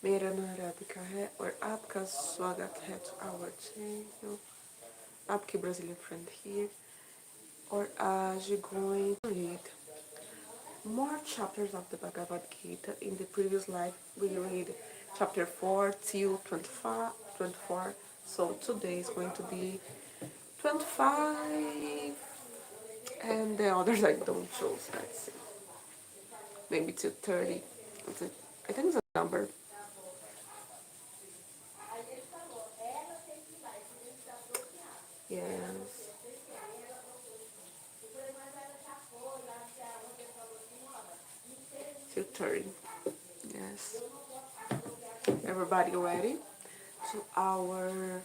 मेरा नाम राधिका है और आपका स्वागत है to our channel. आपकी Brazilian friend here. और आज going to read more chapters of the Bhagavad Gita. In the previous life we read chapter 4 till 25, 24. So today is going to be 25 and the others I don't choose. Let's see. Maybe to 30. I think it's a number. Yes. 2:30. Yes. Everybody ready to our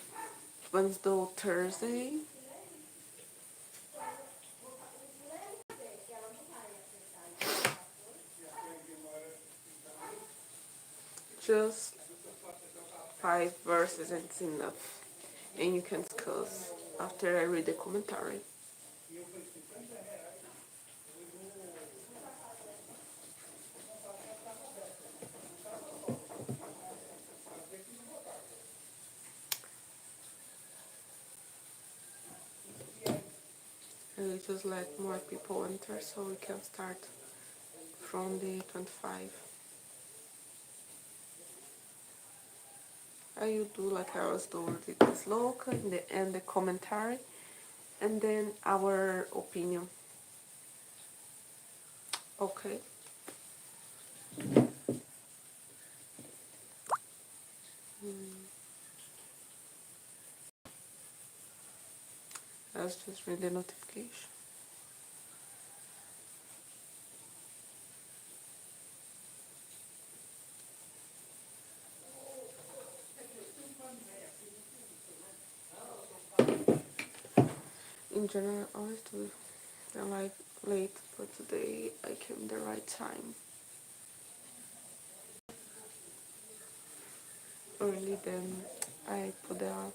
Wednesday, Thursday? Just 5 verses and it's enough. And you can discuss after I read the commentary. And we just let more people enter so we can start from the 25. I will do like I was doing the sloka and the commentary and then our opinion. Okay. Let's just read the notification. In general, I always do the live late, but today I came the right time. Early then I put out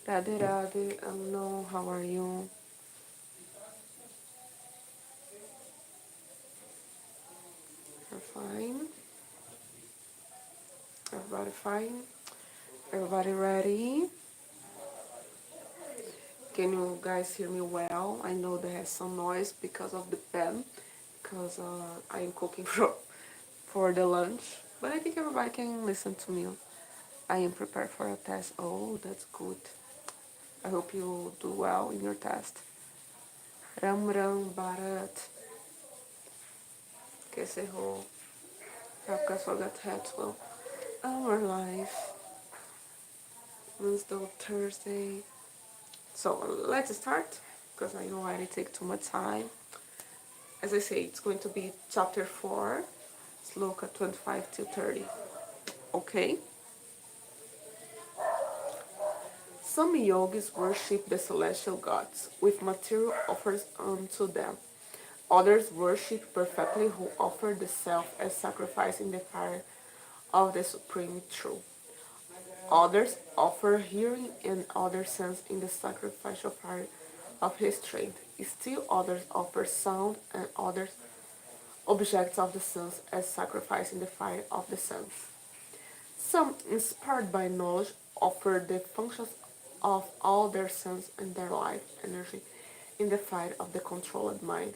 Radhe Radhe, no, how are you? You're fine? Everybody fine? Everybody ready? Can you guys hear me well? I know there's some noise because of the pen, because I am cooking for the lunch, but I think everybody can listen to me. I am prepared for a test. Oh, that's good. I hope you do well in your test. Ram Ram Bharat. कैसे हो? आपका स्वागत है to our life. Wednesday, Thursday. So let's start because I know I already take too much time. As I say, it's going to be chapter 4, sloka 25 to 30. Okay? Some yogis worship the celestial gods with material offers unto them. Others worship perfectly who offer the self as sacrifice in the fire of the supreme truth. Others offer hearing and other sense in the sacrificial fire of his strength. Still others offer sound and others objects of the sense as sacrifice in the fire of the sense. Some, inspired by knowledge, offer the functions of all their sense and their life energy in the fire of the controlled mind.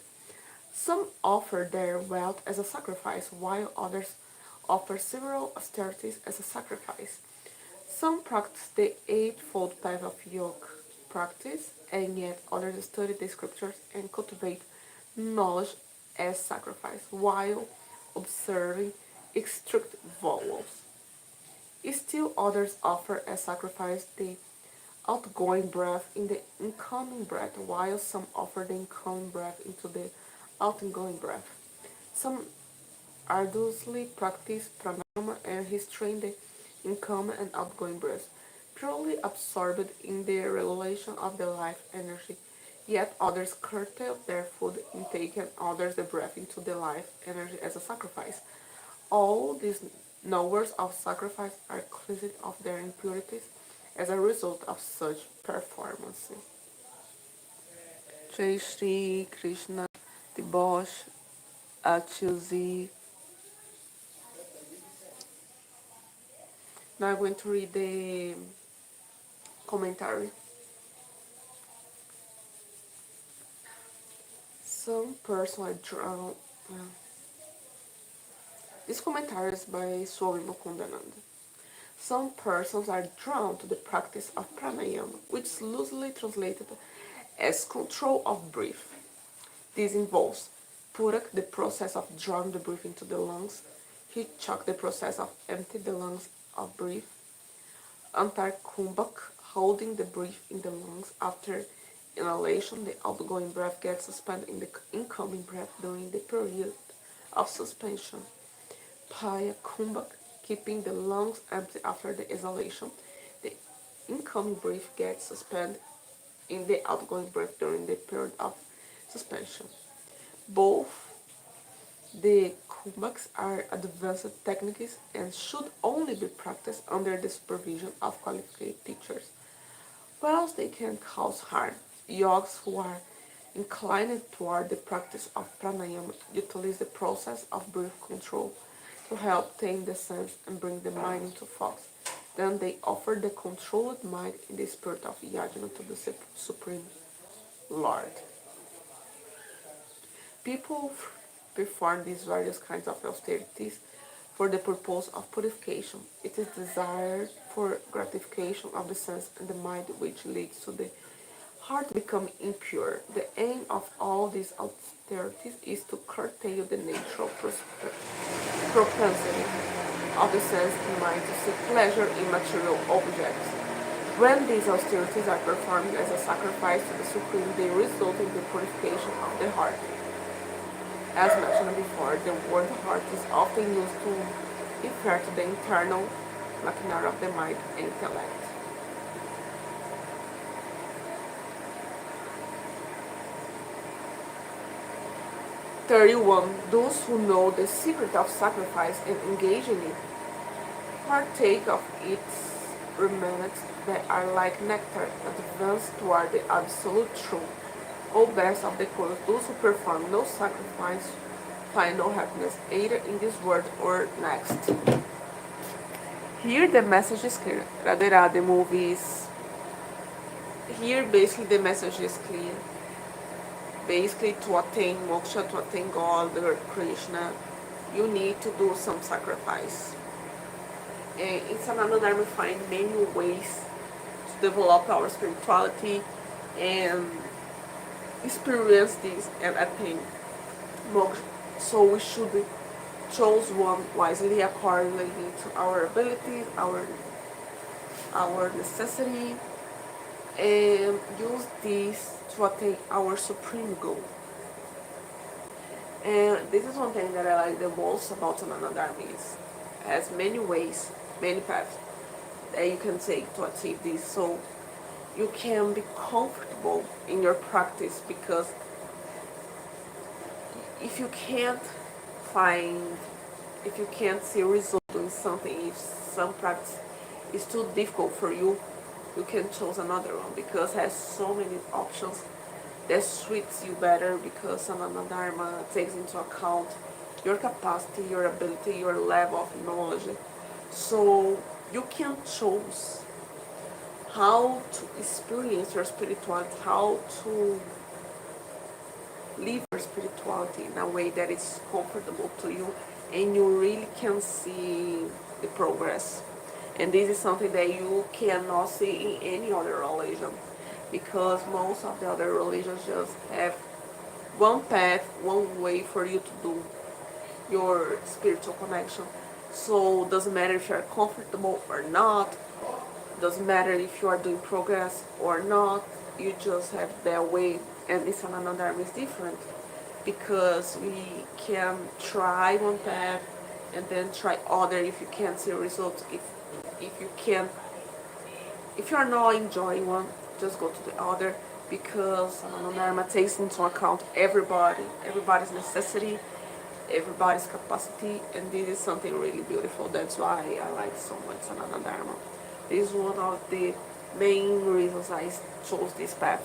Some offer their wealth as a sacrifice, while others offer several austerities as a sacrifice. Some practice the eightfold path of yoga practice, and yet others study the scriptures and cultivate knowledge as sacrifice, while observing strict vows. Still others offer as sacrifice the outgoing breath in the incoming breath, while some offer the incoming breath into the outgoing breath. Some arduously practice pranayama and restrain the incoming and outgoing breath, purely absorbed in the regulation of the life energy. Yet others curtail their food intake and others the breath into the life energy as a sacrifice. All these knowers of sacrifice are cleansed of their impurities as a result of such performances. Jai Shri Krishna, the Bosch, Achuzi. Now I'm going to read the commentary. Some person are drawn. This commentary is by Swami Mukundananda. Some persons are drawn to the practice of pranayama, which is loosely translated as control of breath. This involves Purak, the process of drawing the breath into the lungs, Hichak, the process of emptying the lungs of breath, Antarkumbhak, holding the breath in the lungs after inhalation. The outgoing breath gets suspended in the incoming breath during the period of suspension. Paya Kumbhak, keeping the lungs empty after the exhalation. The incoming breath gets suspended in the outgoing breath during the period of suspension. Both the kumbhaks are advanced techniques and should only be practiced under the supervision of qualified teachers. Whilst they can cause harm, yogis who are inclined toward the practice of pranayama utilize the process of breath control to help tame the sense and bring the mind into focus. Then they offer the controlled mind in the spirit of yajna to the Supreme Lord. People perform these various kinds of austerities for the purpose of purification. It is desired for gratification of the sense and the mind, which leads to the heart becoming impure. The aim of all these austerities is to curtail the natural propensity of the sense and mind to seek pleasure in material objects. When these austerities are performed as a sacrifice to the Supreme, they result in the purification of the heart. As mentioned before, the word heart is often used to refer to the internal machinery of the mind and intellect. Those who know the secret of sacrifice and engage in it partake of its remnants that are like nectar, advance toward the absolute truth. O best of the chorus, those who perform no sacrifice find no happiness, either in this world or next. Here the message is clear. Radhe Radhe movies. Here basically the message is clear. Basically to attain moksha, to attain God or Krishna, you need to do some sacrifice. And in Sanatana Dharma we find many ways to develop our spirituality and experience this and attain moksha. So we should choose one wisely accordingly to our abilities, our necessity, and use this to attain our supreme goal. And this is one thing that I like the most about Sanatana Dharma is it has many ways, many paths that you can take to achieve this. So you can be comfortable in your practice, because if you can't if you can't see result in something, if some practice is too difficult for you, you can choose another one, because it has so many options that suits you better, because Sanatana Dharma takes into account your capacity, your ability, your level of knowledge. So you can choose how to experience your spirituality, how to live your spirituality in a way that is comfortable to you and you really can see the progress. And this is something that you cannot see in any other religion, because most of the other religions just have one path, one way for you to do your spiritual connection. So it doesn't matter if you're comfortable or not, doesn't matter if you are doing progress or not, you just have that way. And Sanatana Dharma is different, because we can try one path and then try other if you can't see results. If you are not enjoying one, just go to the other, because Sanatana Dharma takes into account everybody's necessity, everybody's capacity, and this is something really beautiful. That's why I like so much Sanatana Dharma. This is one of the main reasons I chose this path,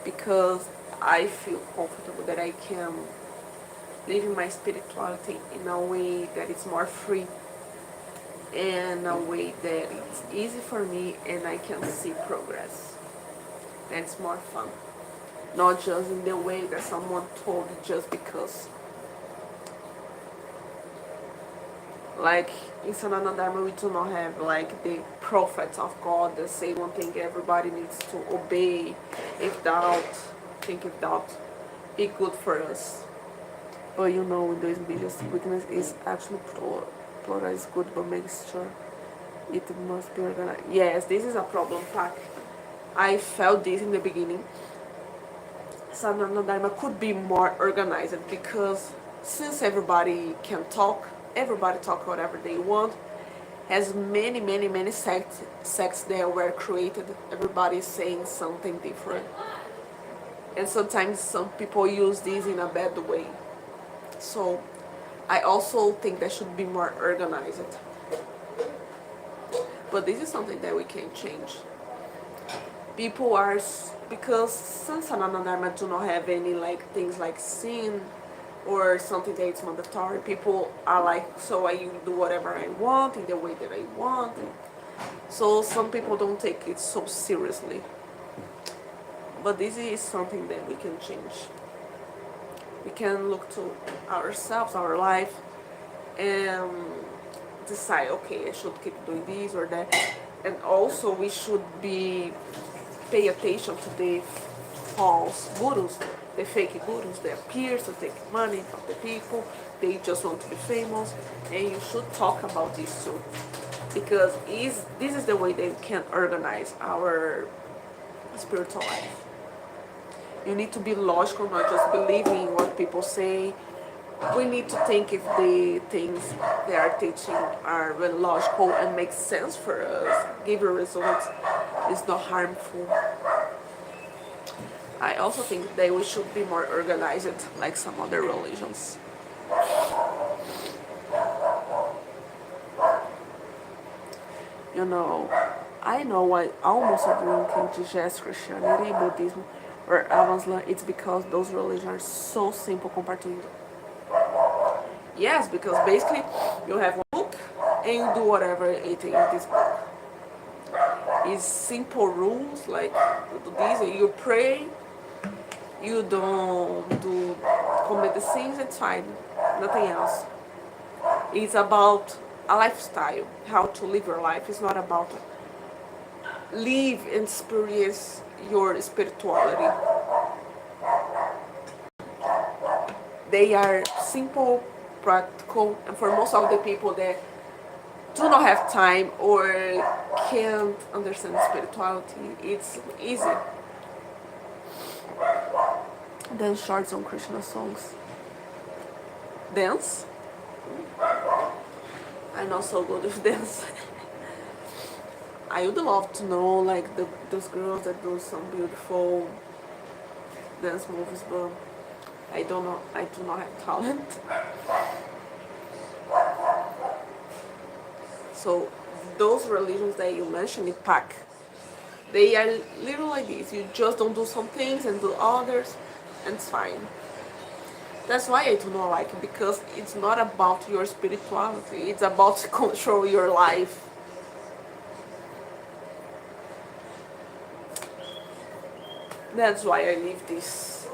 because I feel comfortable that I can live my spirituality in a way that is more free in a way that it's easy for me and I can see progress. That's more fun. Not just in the way that someone told you just because. Like in Sanana Dharma, we do not have like the prophets of God that say one thing everybody needs to obey. If doubt, think if doubt, be good for us. But you know, in those biggest weakness is actually plural is good, but make sure it must be organized. Yes, this is a problem, Pak. I felt this in the beginning. Sanana Dharma could be more organized because since everybody talk whatever they want, has many sects that were created. Everybody is saying something different. And sometimes some people use this in a bad way. So I also think that should be more organized. But this is something that we can change. People are, because since Sanana Dharma do not have any like things like sin or something that is mandatory, people are like, so I do whatever I want in the way that I want. So some people don't take it so seriously. But this is something that we can change. We can look to ourselves, our life, and decide, okay, I should keep doing this or that. And also we should pay attention to the false gurus, the fake gurus that appear to take money from the people. They just want to be famous, and you should talk about this too, because this is the way they can organize our spiritual life. You need to be logical, not just believing what people say. We need to think if the things they are teaching are really logical and make sense for us, give a result, is not harmful. I also think that we should be more organized like some other religions. You know, I know why almost everyone can digest Christianity, Buddhism, or Avansla. It's because those religions are so simple compared to Hinduism. Yes, because basically you have one book and you do whatever it in this book. It's simple rules, like you do this and you pray, you don't do commit the sins, it's fine, nothing else. It's about a lifestyle, how to live your life. It's not about live and experience your spirituality. They are simple, practical, and for most of the people that do not have time or can't understand spirituality, it's easy. Dance shorts on Krishna songs. Dance? I'm not so good with dance. I would love to know like those girls that do some beautiful dance moves, but I don't know. I do not have talent. So those religions that you mentioned in Pak, they are little like this. You just don't do some things and do others, and it's fine. That's why I do not like it, because it's not about your spirituality. It's about to control your life. That's why I leave this.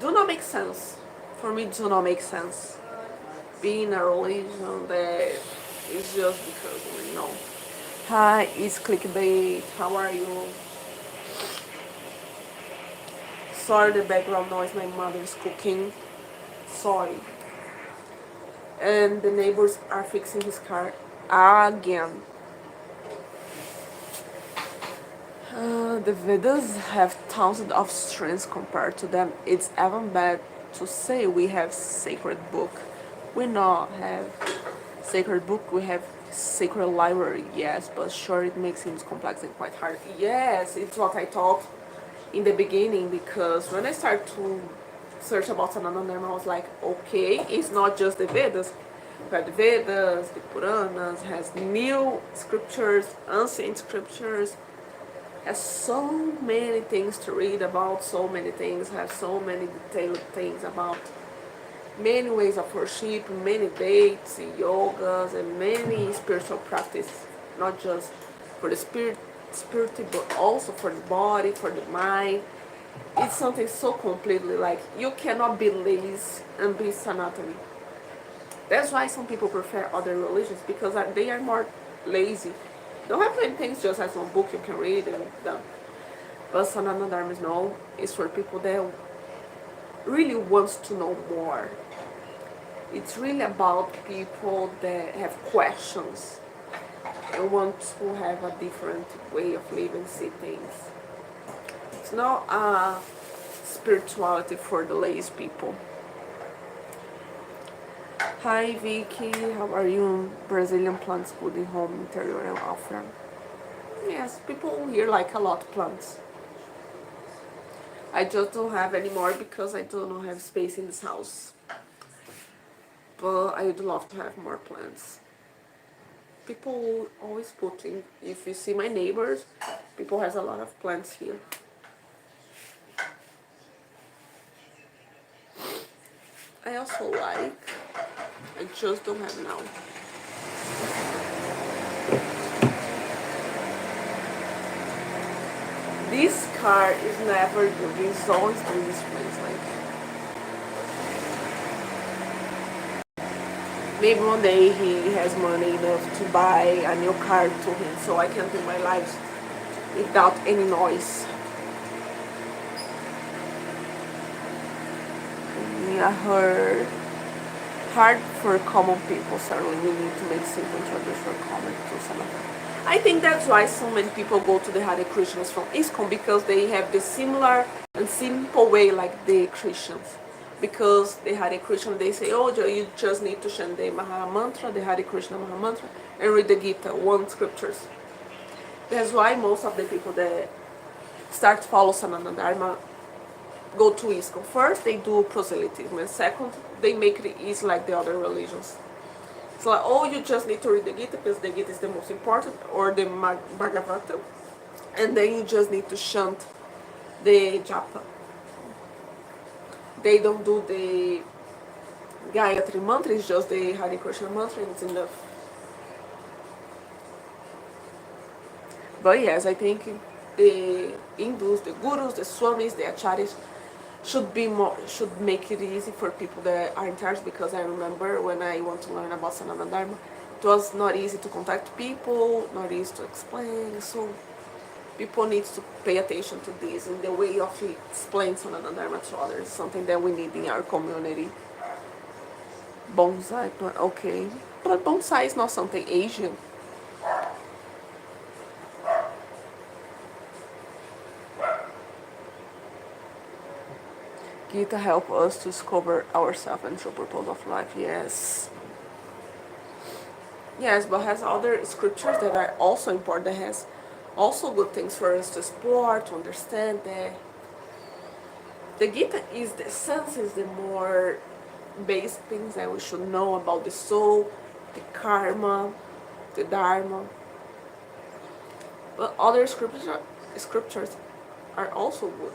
Do not make sense. For me, do not make sense. Being a religion that is just because, you know. Hi, it's clickbait. How are you? Sorry, the background noise. My mother is cooking. Sorry. And the neighbors are fixing his car again. The Vedas have thousands of strengths compared to them. It's even bad to say we have sacred book. We not have sacred book, we have sacred library, yes, but sure it makes things complex and quite hard. Yes, it's what I thought in the beginning, because when I started to search about Sanatana Dharma, I was like, okay, it's not just the Vedas. We have the Vedas, the Puranas, has new scriptures, ancient scriptures, has so many things to read about, so many things, have so many detailed things about. many ways of worship, many dates, yogas, and many spiritual practice, not just for the spirit, but also for the body, for the mind. It's something so completely like you cannot be lazy and be Sanatani. That's why some people prefer other religions because they are more lazy. Don't have many things, just as one book you can read and done. But Sanatana Dharma is no, it's for people that really wants to know more. It's really about people that have questions and want to have a different way of living, see things. It's not a spirituality for the lazy people. Hi Vicky, how are you? Brazilian plants good in home interior and Afra. Yes, people here like a lot of plants. I just don't have anymore because I do not have space in this house. But I would love to have more plants. People always putting, if you see my neighbors, people has a lot of plants here. I also like, I just don't have now. This car is never good, it's always doing this place like. Maybe one day he has money enough to buy a new car to him so I can do my life without any noise. I heard hard for common people, certainly we need to make simple traditional common to some of them. I think that's why so many people go to the Hare Krishnas from ISKCON because they have the similar and simple way like the Christians. Because the Hare Krishna, they say, oh, you just need to chant the Maha Mantra, the Hare Krishna Maha Mantra, and read the Gita, one scriptures. That's why most of the people that start to follow Sanatana Dharma go to ISKCON. First, they do proselytism, and second, they make it easy like the other religions. It's like, oh, you just need to read the Gita because the Gita is the most important, or the Bhagavata, and then you just need to chant the japa. They don't do the Gayatri mantra, it's just the Hare Krishna mantra, and it's enough. But yes, I think the Hindus, the gurus, the swamis, the acharyas should make it easy for people that are in charge, because I remember when I want to learn about Sanatana Dharma, it was not easy to contact people, not easy to explain, so people need to pay attention to this in the way of explaining Sanatana Dharma to others, something that we need in our community. Bonsai plant, okay. But bonsai is not something Asian. Gita help us to discover ourselves and true purpose of life, yes. Yes, but has other scriptures that are also important, that has also good things for us to explore, to understand that the Gita is the sense, is the more basic things that we should know about the soul, the karma, the dharma. But other scriptures are also good.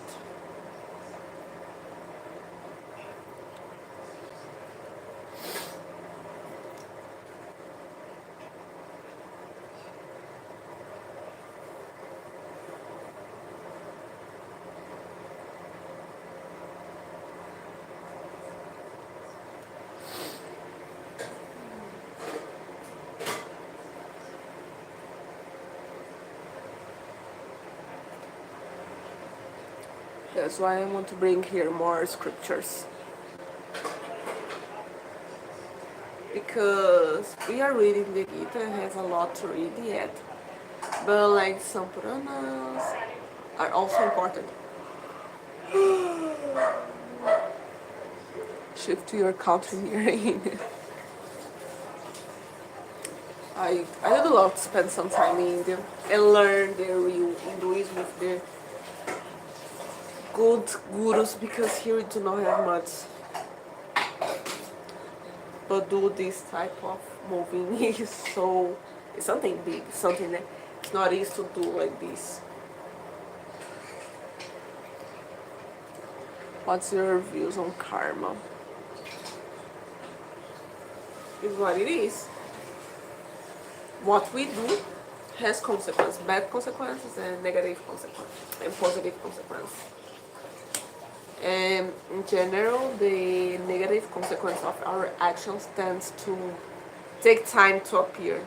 That's why I want to bring here more scriptures. Because we are reading the Gita, it has a lot to read yet. But like some Puranas are also important. Shift to your country hearing. I would love to spend some time in India and learn the real Hinduism with the good gurus, because here we do not have much. But do this type of moving is so, it's something big, something that it's not easy to do like this. What's your views on karma? is what it is. What we do has consequences, bad consequences and negative consequences and positive consequences. And in general, the negative consequence of our actions tends to take time to appear.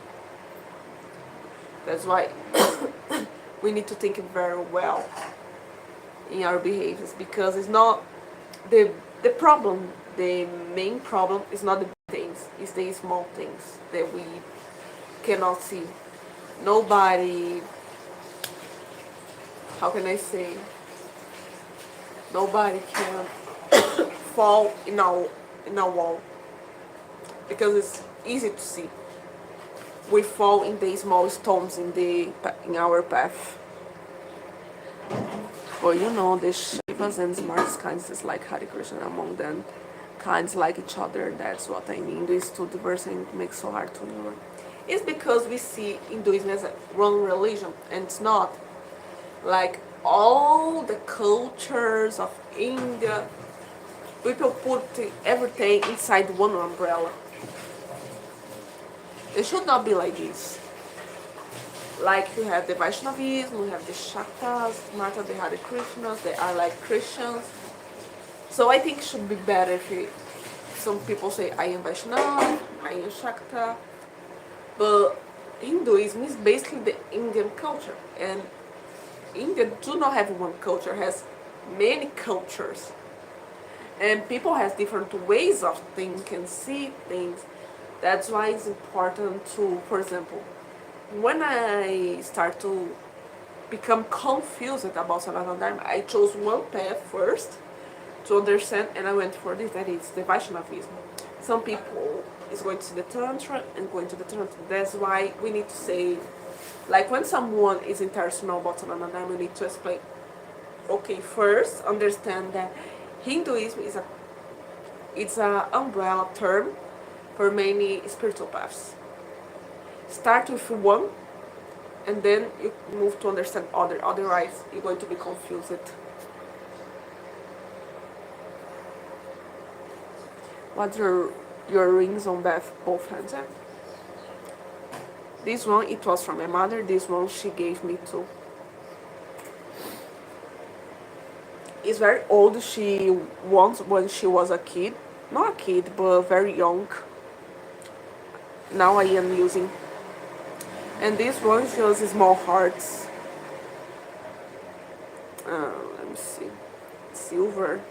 That's why we need to think very well in our behaviors, because it's not the problem. The main problem is not the big things, it's the small things that we cannot see. Nobody, how can I say, nobody can fall in a wall because it's easy to see. We fall in the small stones in our path. Well, you know, the Shivas and Smarts kinds is like Hare Krishna among them. Kinds like each other, that's what I mean. These two diverse and it makes so hard to learn. It's because we see Hinduism as a one religion, and it's not. Like all the cultures of India, people put everything inside one umbrella. It should not be like this. Like you have the Vaishnavism, you have the Shaktas, Mata, the Hare Krishnas, they are like Christians. So I think it should be better if some people say I am Vaishnava, I am Shakta, but Hinduism is basically the Indian culture, and India do not have one culture, has many cultures, and people have different ways of thinking and see things. That's why it's important to, for example, when I start to become confused about Sanatana Dharma, I chose one path first to understand, and I went for this, that is the Vaishnavism. Some people is going to the Tantra and going to the Tantra. That's why we need to say, like when someone is interested to know about Sanatana Dharma, we need to explain, okay, first understand that Hinduism is it's an umbrella term for many spiritual paths. Start with one, and then you move to understand other. Otherwise, you're going to be confused. What's your rings on both hands? This one, it was from my mother. This one she gave me too. It's very old. She once, when she was a kid, not a kid, but very young. Now I am using. And this one shows small hearts. Let me see. Silver.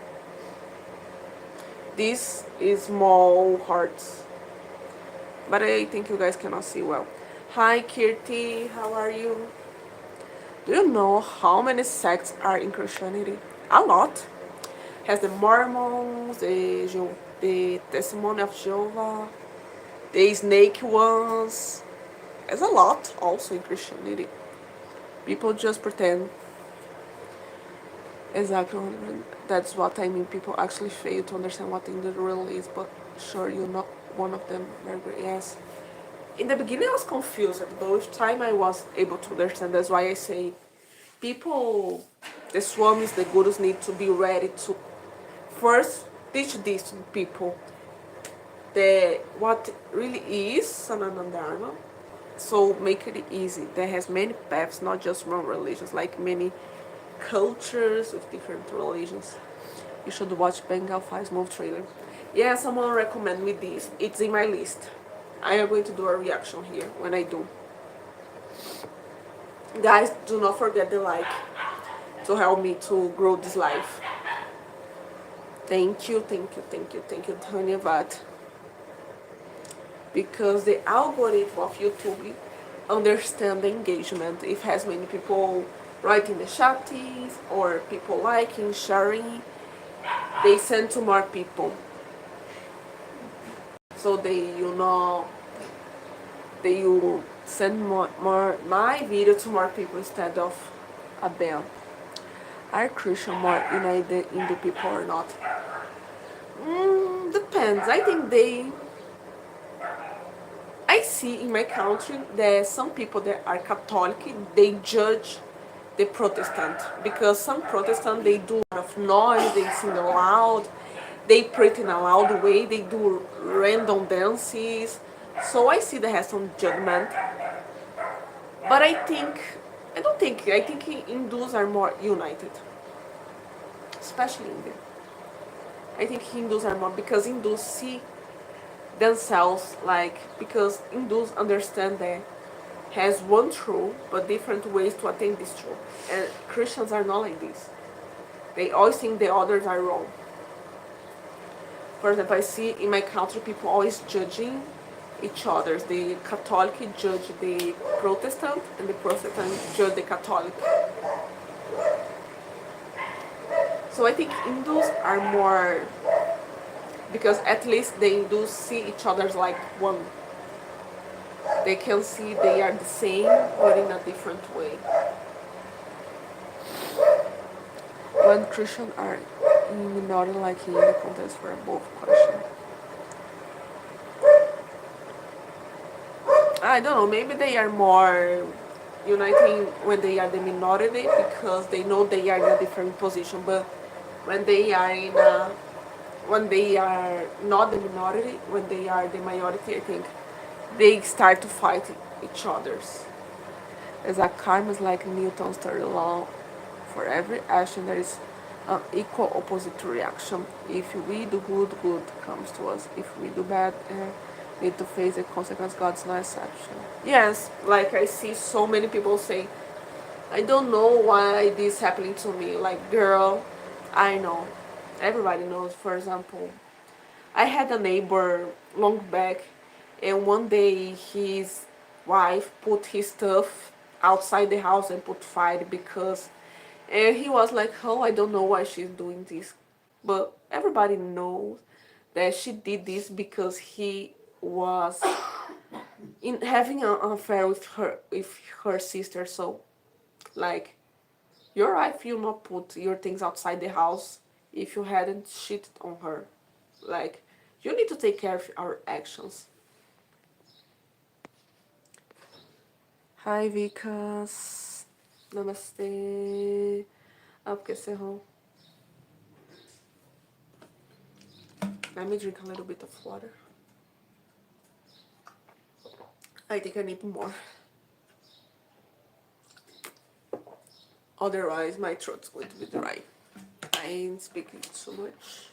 This is small hearts. But I think you guys cannot see well. Hi Kirti, how are you? Do you know how many sects are in Christianity? A lot. Has the Mormons, the Testimony of Jehovah, the Snake ones. There's a lot also in Christianity. People just pretend. Exactly. That's what I mean. People actually fail to understand what Hindu really is, but sure, you're not one of them, Margaret. Yes. In the beginning, I was confused, but with time, I was able to understand. That's why I say people, the swamis, the gurus need to be ready to first teach this to people. What really is Sanatana Dharma. So make it easy. There has many paths, not just one religions, like many cultures with different religions. You should watch Bengal Five Move trailer. Yeah, someone recommend me this. It's in my list. I am going to do a reaction here when I do. Guys, do not forget the like to help me to grow this life. Thank you, Dhanyavad. Because the algorithm of YouTube understand the engagement. If has many people writing the chatties or people liking, sharing, they send to more people. So they will send more my video to more people instead of a them. Are Christian more united in the people or not? Depends. I think I see in my country that some people that are Catholic, they judge the Protestant, because some Protestant, they do a lot of noise, they sing loud, they pray in a loud way, they do random dances. So I see they have some judgment. But I think Hindus are more united, especially India. I think Hindus are more, because Hindus see themselves like, because Hindus understand that has one truth but different ways to attain this truth. And Christians are not like this. They always think the others are wrong. For example, I see in my country people always judging each other. The Catholic judge the Protestant, and the Protestant judge the Catholic. So I think Hindus are more, because at least the Hindus see each other like one. They can see they are the same but in a different way. When Christians are in minority, like in the contest for both questions. I don't know, maybe they are more uniting when they are the minority, because they know they are in a different position. But when they are in a, when they are not the minority, when they are the majority, I think they start to fight each others. As a karma is like Newton's third law. For every action, there is an equal opposite reaction. If we do good, good comes to us. If we do bad, need to face the consequence. God's no exception. Yes, like I see so many people say, I don't know why this happening to me. Like, girl, I know. Everybody knows. For example, I had a neighbor long back, and one day his wife put his stuff outside the house and put fire, because, and he was like, oh, I don't know why she's doing this. But everybody knows that she did this because he was in having an affair with her sister. So, like, your wife, you not put your things outside the house if you hadn't cheated on her. Like, you need to take care of our actions. Hi, Vikas. Namaste. Up que cerrou. Let me drink a little bit of water. I think I need more. Otherwise, my throat's going to be dry. I ain't speaking too much.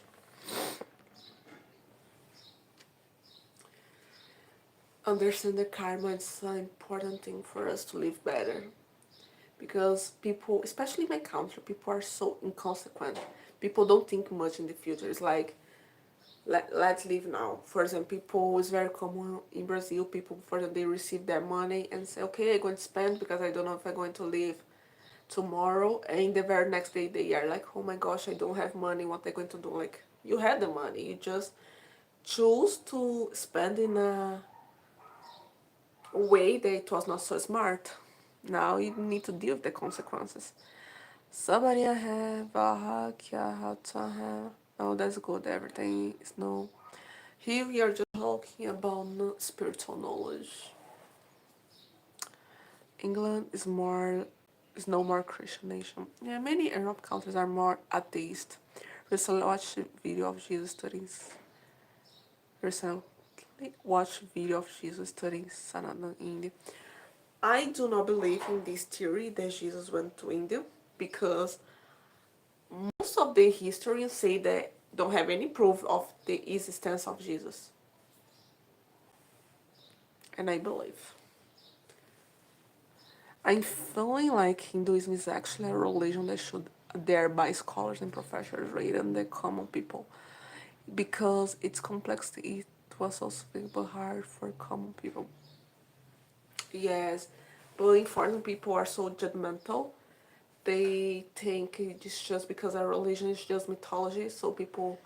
Understand the karma is an important thing for us to live better. Because people, especially in my country, people are so inconsequent. People don't think much in the future. It's like, let's live now. For example, people, it's very common in Brazil, people, for example, they receive their money and say, okay, I'm going to spend because I don't know if I'm going to live tomorrow. And the very next day they are like, oh my gosh, I don't have money, what am I going to do? Like, you had the money, you just choose to spend in a way that it was not so smart. Now you need to deal with the consequences. Somebody I have, oh, that's good, everything is no. Here we are just talking about spiritual knowledge. England is no more Christian nation. Yeah, many Arab countries are more atheist. Recently watched a video of Jesus studying. Recently watched video of Jesus studying Sanatan in India. I do not believe in this theory that Jesus went to India, because most of the historians say that don't have any proof of the existence of Jesus. And I believe. I'm feeling like Hinduism is actually a religion that should dare by scholars and professors rather than the common people, because its complexity was also very hard for common people. Yes, but informed people are so judgmental. They think it's just because a religion is just mythology, so people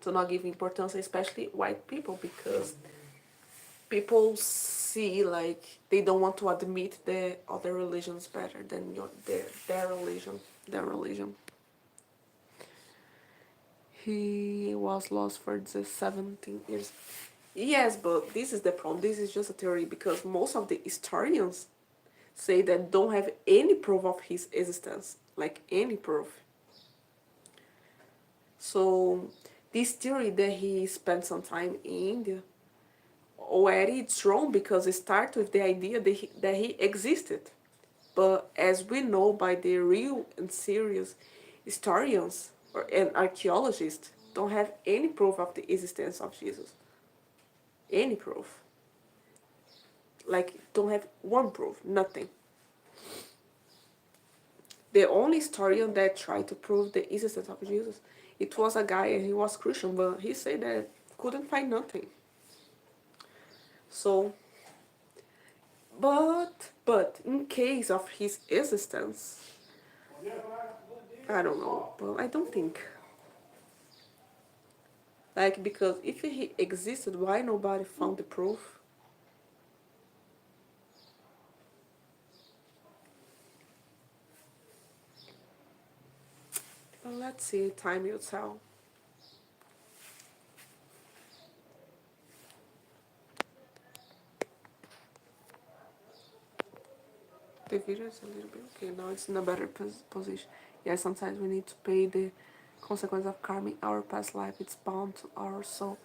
do not give importance, especially white people, because people see, like, they don't want to admit that other religions better than their religion. He was lost for the 17 years. Yes, but this is the problem. This is just a theory, because most of the historians say that don't have any proof of his existence, like any proof. So this theory that he spent some time in India, already it's wrong because it starts with the idea that he existed. But as we know by the real and serious historians and archaeologists, don't have any proof of the existence of Jesus. Any proof. Like, don't have one proof, nothing. The only historian that tried to prove the existence of Jesus, it was a guy and he was Christian, but he said that couldn't find nothing. So, but in case of his existence, I don't know, but I don't think. Like, because if he existed, why nobody found the proof? Well, let's see, time will tell. The video is a little bit okay. Now it's in a better position. Yeah, sometimes we need to pay the consequence of karma in our past life. It's bound to our soul.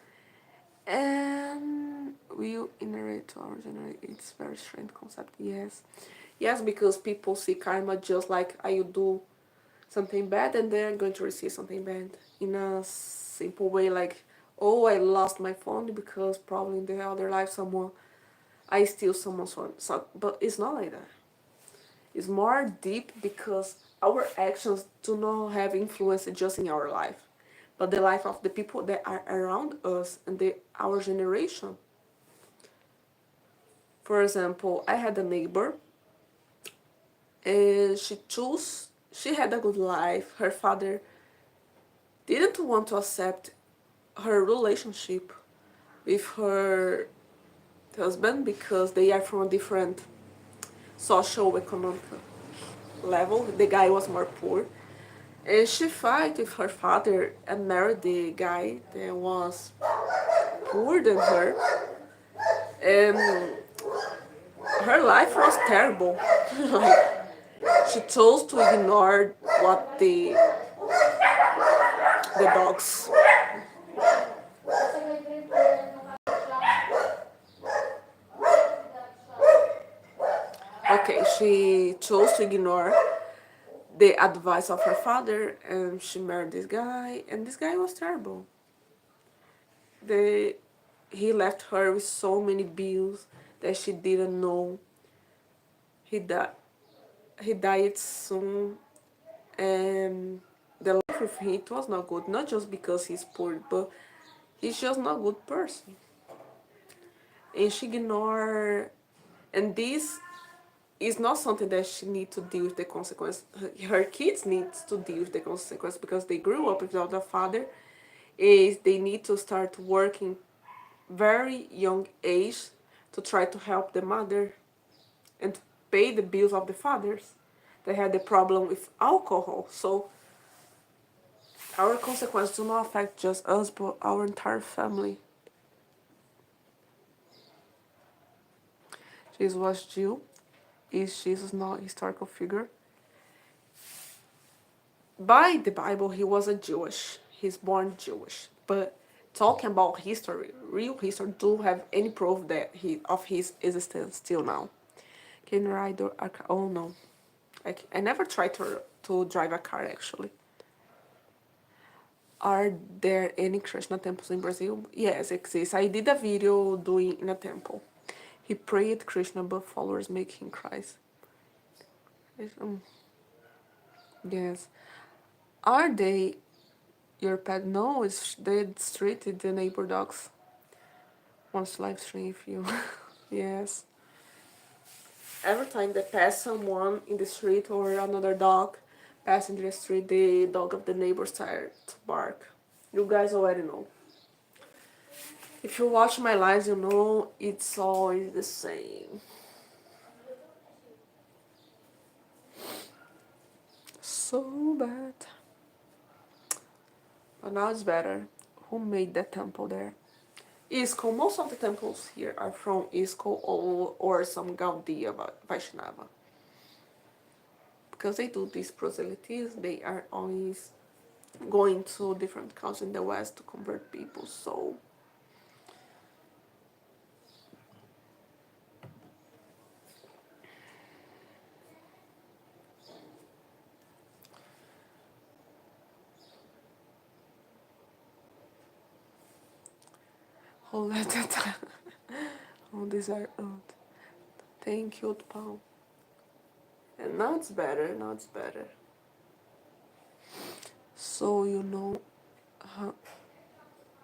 And will inherit to our generation. It's very strange concept. Yes. Yes, because people see karma just like I do something bad and they're going to receive something bad. In a simple way, like, oh, I lost my phone because probably in the other life I steal someone's phone. So, but it's not like that. It's more deep because our actions do not have influence just in our life, but the life of the people that are around us and our generation. For example, I had a neighbor and she had a good life. Her father didn't want to accept her relationship with her husband because they are from a different social economic level. The guy was more poor. And she fight with her father and married the guy that was poorer than her. And her life was terrible. Like, she chose to ignore what the dogs. Okay, she chose to ignore the advice of her father and she married this guy and this guy was terrible. He left her with so many bills that she didn't know. He died. He died soon, and the life with him it was not good. Not just because he's poor, but he's just not a good person. And she ignored, and this is not something that she needs to deal with the consequence. Her kids need to deal with the consequence because they grew up without a father. Is they need to start working very young age to try to help the mother and to pay the bills of the fathers. They had the problem with alcohol, so our consequences do not affect just us, but our entire family. Jesus was Jew. Is Jesus not a historical figure? By the Bible, he was a Jewish. He's born Jewish. But talking about history, real history, do have any proof that of his existence till now. Can you ride a car? Oh no, I never tried to drive a car actually. Are there any Krishna temples in Brazil? Yes, exist. I did a video doing in a temple. He prayed Krishna, but followers make him cry. Yes. Are they your pet? No, it's the street, the neighbor dogs. Wants to live stream if you. Yes. Every time they pass someone in the street or another dog passing the street, the dog of the neighbor start to bark. You guys already know. If you watch my lives, you know it's always the same. So bad. But now it's better. Who made that temple there? ISKCO. Most of the temples here are from ISKCO or some Gaudiya Vaishnava. Because they do these proselytes, they are always going to different countries in the West to convert people. So oh, let that. Oh, these are old. Thank you, Paul. And now it's better. Now it's better. So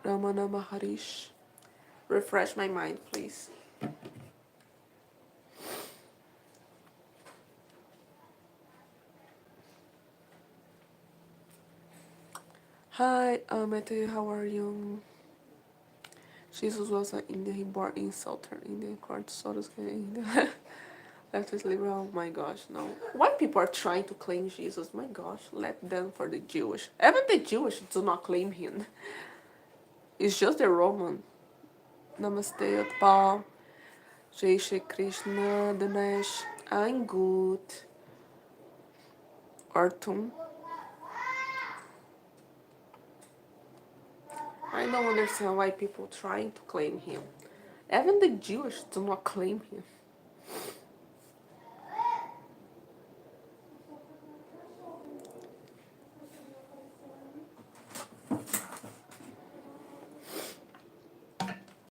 Ramana Maharishi. Refresh my mind, please. Hi, Matthew, how are you? Jesus was an Indian, he born in southern India, according to Soros India. Leftist liberal, oh my gosh, no. Why people are trying to claim Jesus? My gosh, let them for the Jewish. Even the Jewish do not claim him. It's just the Roman. Namaste, Paul. Jai Shri Krishna, Dinesh. I'm good. Artum. I don't understand why people trying to claim him. Even the Jewish do not claim him.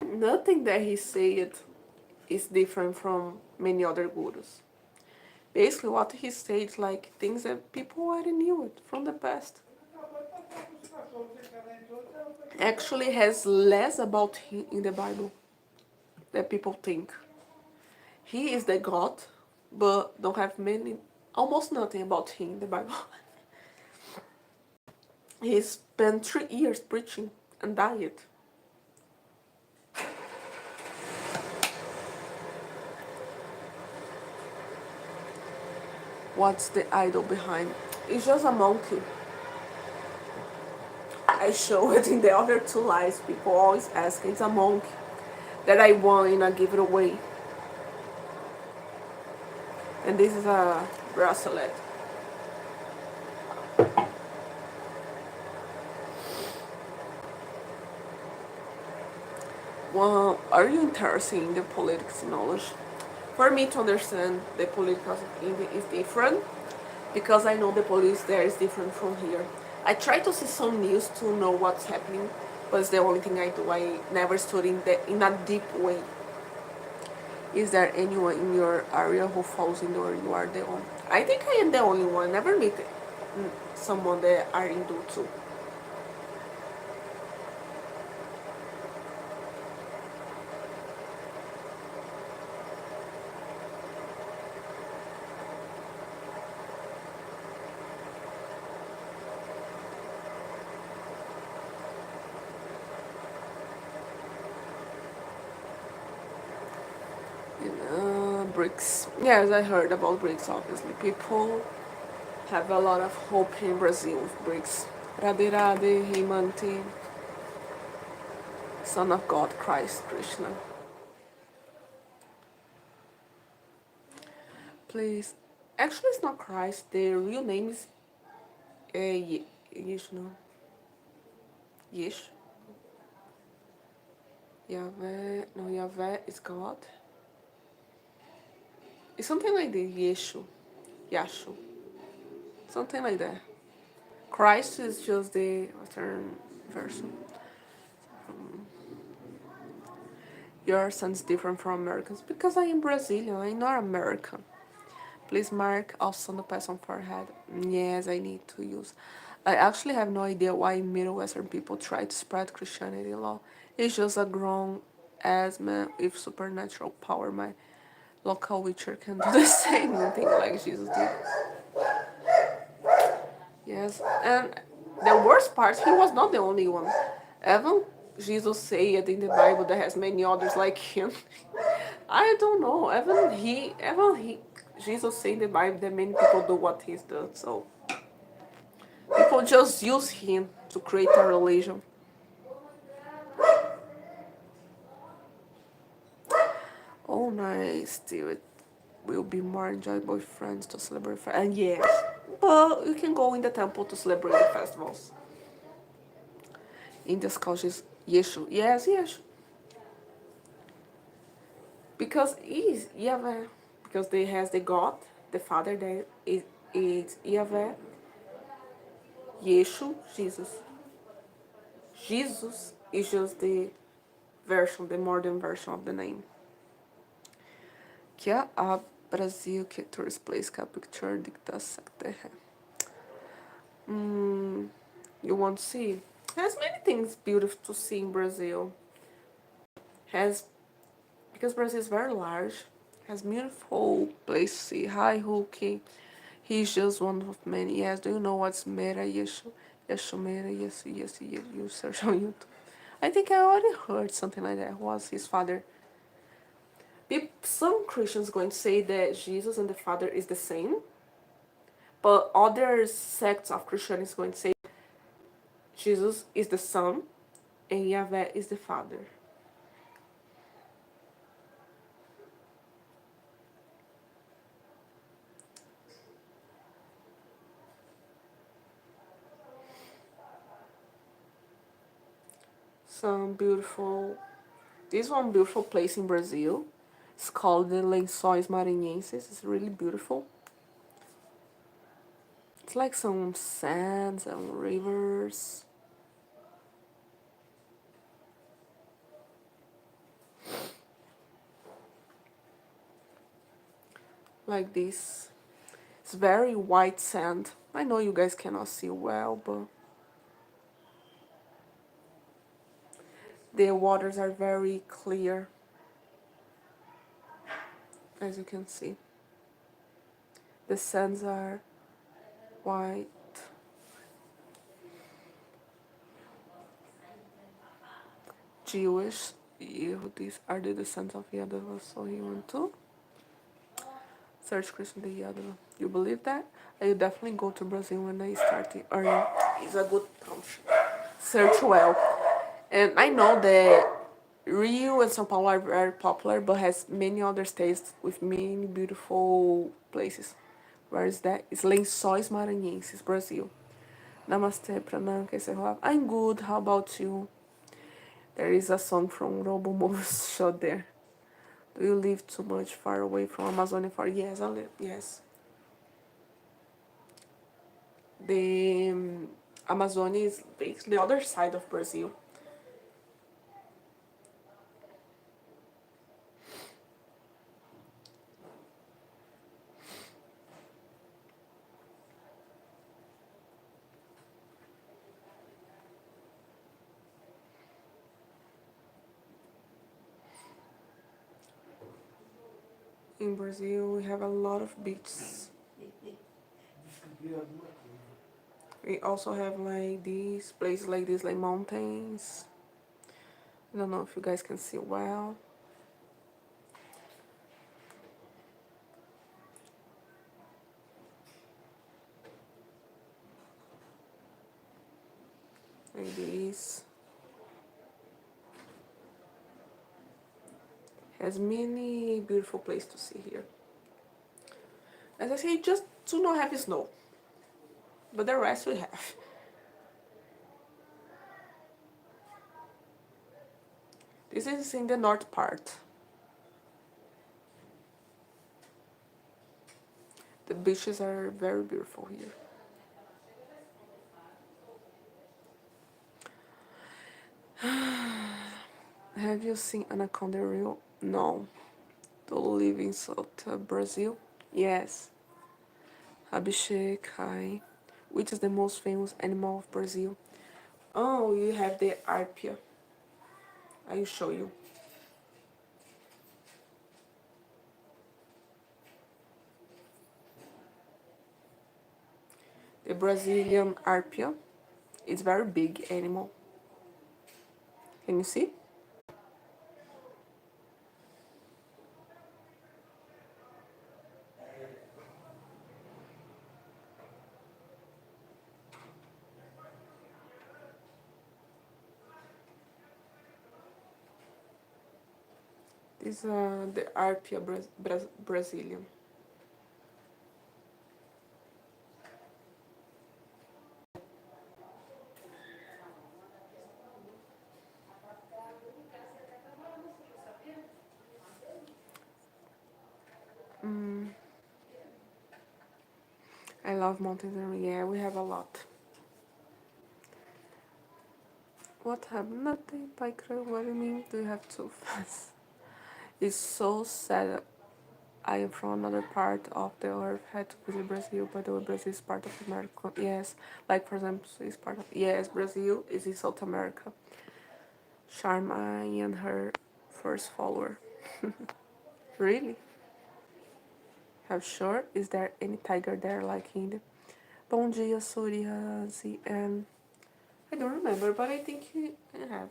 Nothing that he said is different from many other gurus. Basically, what he said, like things that people already knew it from the past. Actually, has less about him in the Bible than people think. He is the God, but don't have almost nothing about him in the Bible. He spent 3 years preaching and died. What's the idol behind? It's just a monkey. I show it in the other two lives. People always ask, it's a monkey that I won in a giveaway. And this is a bracelet. Well, are you interested in the politics knowledge? For me to understand the politics in India is different because I know the police there is different from here. I try to see some news to know what's happening, but it's the only thing I do. I never study in a deep way. Is there anyone in your area who falls in or you are the only? I think I am the only one. Never meet someone that are Hindu too. BRICS. Yes, I heard about BRICS, obviously. People have a lot of hope in Brazil with BRICS. Radhe Radhe, Hemanti, Son of God, Christ, Krishna. Please. Actually, it's not Christ. The real name is Yish, no? Yish. Yahweh. No, Yahweh is God. It's something like the Yeshu. Yashu. Something like that. Christ is just the Western version. Your sounds different from Americans because I am Brazilian. I'm not American. Please mark also on the person forehead. Yes, I need to use. I actually have no idea why Middle Western people try to spread Christianity law. It's just a grown ass man with supernatural power. My local witcher can do the same thing like Jesus did. Yes, and the worst part, he was not the only one. Even Jesus said in the Bible that has many others like him. I don't know. Jesus said in the Bible that many people do what he's done. So people just use him to create a religion. Oh, nice. Still, it will be more enjoyable with friends to celebrate. And yes, but you can go in the temple to celebrate the festivals. Indians call Jesus Yeshu. Yes, Yeshu. Because he's Yahweh. Because they has the God, the Father there is Yahweh, Yeshu, Jesus. Jesus is just the version, the modern version of the name. क्या आप Brazil के tourist place का picture दिखा सकते हैं? You want to see? Has many things beautiful to see in Brazil. Has because Brazil is very large, has beautiful place to see. Hi, Hulk. He's just one of many. Yes, do you know what's Mera Yeshu? Yeshu Mera Yesu Yesu you search on YouTube. I think I already heard something like that. Who was his father? Some Christians going to say that Jesus and the Father is the same, but other sects of Christianity is going to say Jesus is the Son and Yahweh is the Father. Some beautiful. This one beautiful place in Brazil. It's called the Lençóis Maranhenses. It's really beautiful. It's like some sands and rivers. Like this. It's very white sand. I know you guys cannot see well, but the waters are very clear, as you can see. The sands are white. Jewish. These are the descendants of Yadava, so you want to search Christian the Yadava. You believe that? I will definitely go to Brazil when I start it. Or it's a good country. Search well. And I know that Rio and São Paulo are very popular, but has many other states with many beautiful places. Where is that? It's Lençóis Maranhenses, Brazil. Namaste, Pranam, Keserroa. I'm good. How about you? There is a song from Robo Moves shot there. Do you live too much far away from Amazonia for? Yes, I live. Yes. The Amazonia is basically the other side of Brazil. In Brazil, we have a lot of beaches. We also have like these places like this, like mountains. I don't know if you guys can see well. Like this. Has many beautiful places to see here. As I say, just do not have snow. But the rest we have. This is in the north part. The beaches are very beautiful here. Have you seen anaconda real? No. Do you live in South Brazil? Yes. Abhishek, hi. Which is the most famous animal of Brazil? Oh, you have the arpia. I will show you. The Brazilian arpia. It's very big animal. Can you see? This is the arpia Brazilian. Mm, I love mountains and yeah, we have a lot. What happened? Nothing, Paikra. What do you mean? Do you have two fans? It's so sad. I am from another part of the earth. Had to visit Brazil, but Brazil is part of America. Yes, like for example, is part of yes. Brazil is in South America. Sharma and her first follower. Really? Have sure? Is there any tiger there like India? Bom dia, Suriyazi, and I don't remember, but I think you have.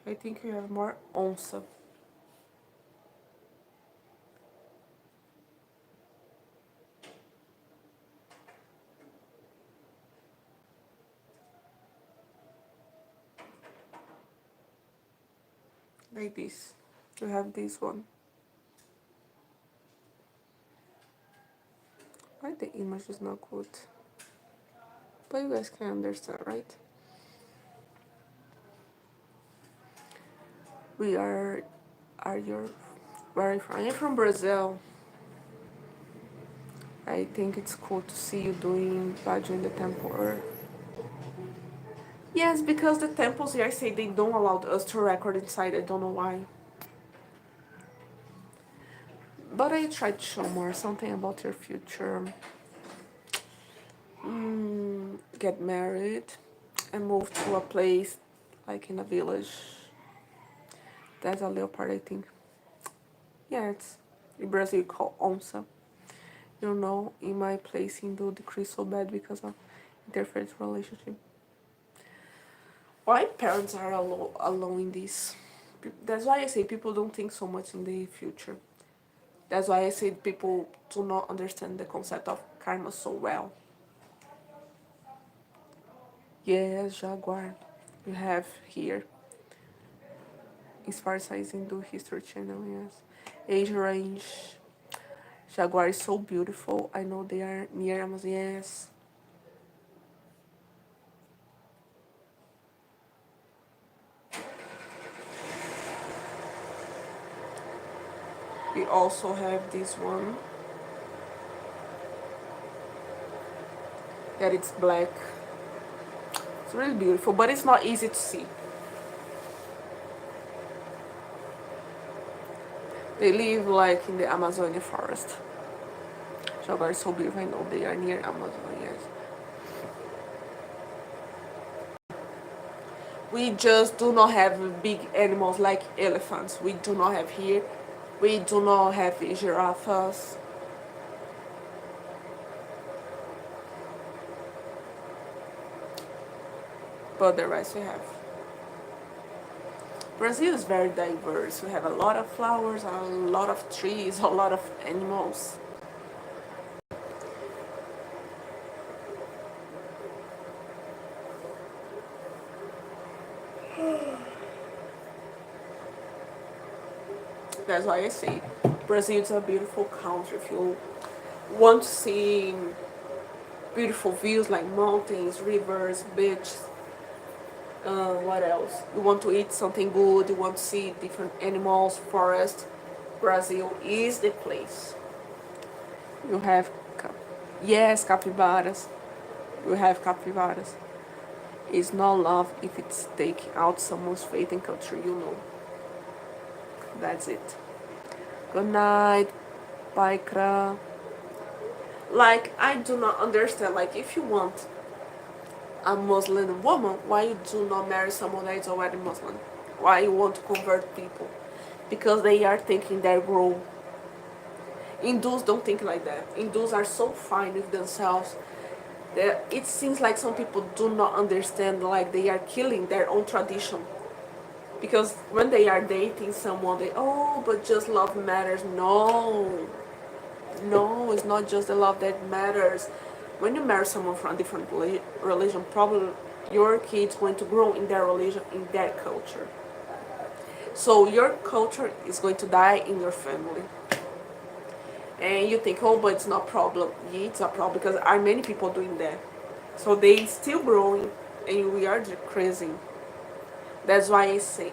I think you have more onça. Like this. You have this one. Why the image is not good? But you guys can understand, right? We are your where are you from? I'm from Brazil. I think it's cool to see you doing bhajan in the temple. Or yes, because the temples here I say they don't allow us to record inside. I don't know why. But I tried to show more something about your future. Get married and move to a place like in a village. That's a little part I think. Yeah, it's in Brazil called onça. You know, in my place Hindu decreased so bad because of interfaith relationship. Why parents are alone in this? That's why I say people don't think so much in the future. That's why I say people do not understand the concept of karma so well. Yes, Jaguar. You have here. As far as Hindu History Channel, yes. Age range. Jaguar is so beautiful. I know they are near Amazon. Yes. We also have this one that it's black. It's really beautiful, but it's not easy to see. They live like in the Amazonian forest. Jaguar is so beautiful. I know they are near Amazon. Yes. We just do not have big animals like elephants. We do not have here. We do not have giraffes. But the rest we have. Brazil is very diverse. We have a lot of flowers, a lot of trees, a lot of animals. That's why I say Brazil is a beautiful country. If you want to see beautiful views like mountains, rivers, beaches, what else? You want to eat something good, you want to see different animals, forest. Brazil is the place. You have, yes, capybaras. You have capybaras. It's not love if it's taking out someone's faith and culture, you know. That's it. Good night, Paikra. Like, I do not understand. Like, if you want a Muslim woman, why you do not marry someone that is already Muslim? Why you want to convert people? Because they are taking their role. Hindus don't think like that. Hindus are so fine with themselves that it seems like some people do not understand, like they are killing their own tradition. Because when they are dating someone, they, oh, but just love matters. No, no, it's not just the love that matters. When you marry someone from a different religion, probably your kid's going to grow in their religion, in their culture. So your culture is going to die in your family. And you think, oh, but it's not a problem. Yeah, it's a problem because are many people doing that. So they still growing and we are decreasing. That's why I say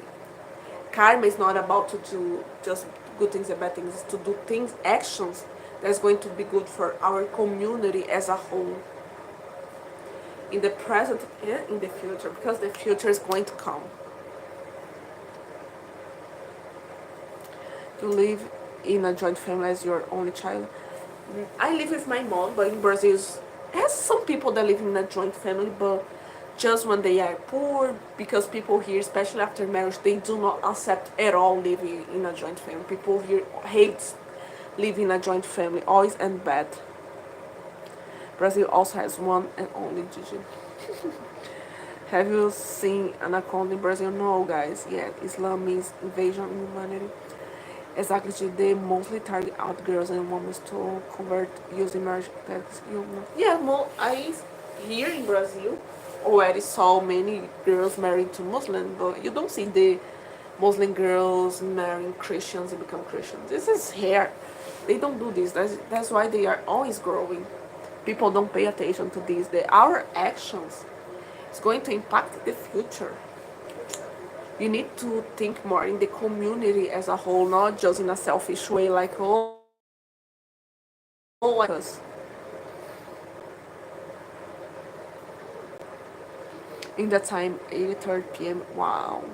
karma is not about to do just good things and bad things. It's to do things, actions that's going to be good for our community as a whole. In the present and in the future, because the future is going to come. To live in a joint family as your only child. I live with my mom, but in Brazil, has some people that live in a joint family, but just when they are poor, because people here, especially after marriage, they do not accept at all living in a joint family. People here hate living in a joint family, always and bad. Brazil also has one and only Gigi. Have you seen an account in Brazil? No, guys, yet. Islam means invasion of humanity. Exactly, they mostly target out girls and women to convert using marriage tactics. Yeah, I here in Brazil already saw many girls married to Muslims, but you don't see the Muslim girls marrying Christians and become Christians. This is here. They don't do this. That's why they are always growing. People don't pay attention to this. Our actions is going to impact the future. You need to think more in the community as a whole, not just in a selfish way, like, us. In that time, 8:30 p.m. Wow.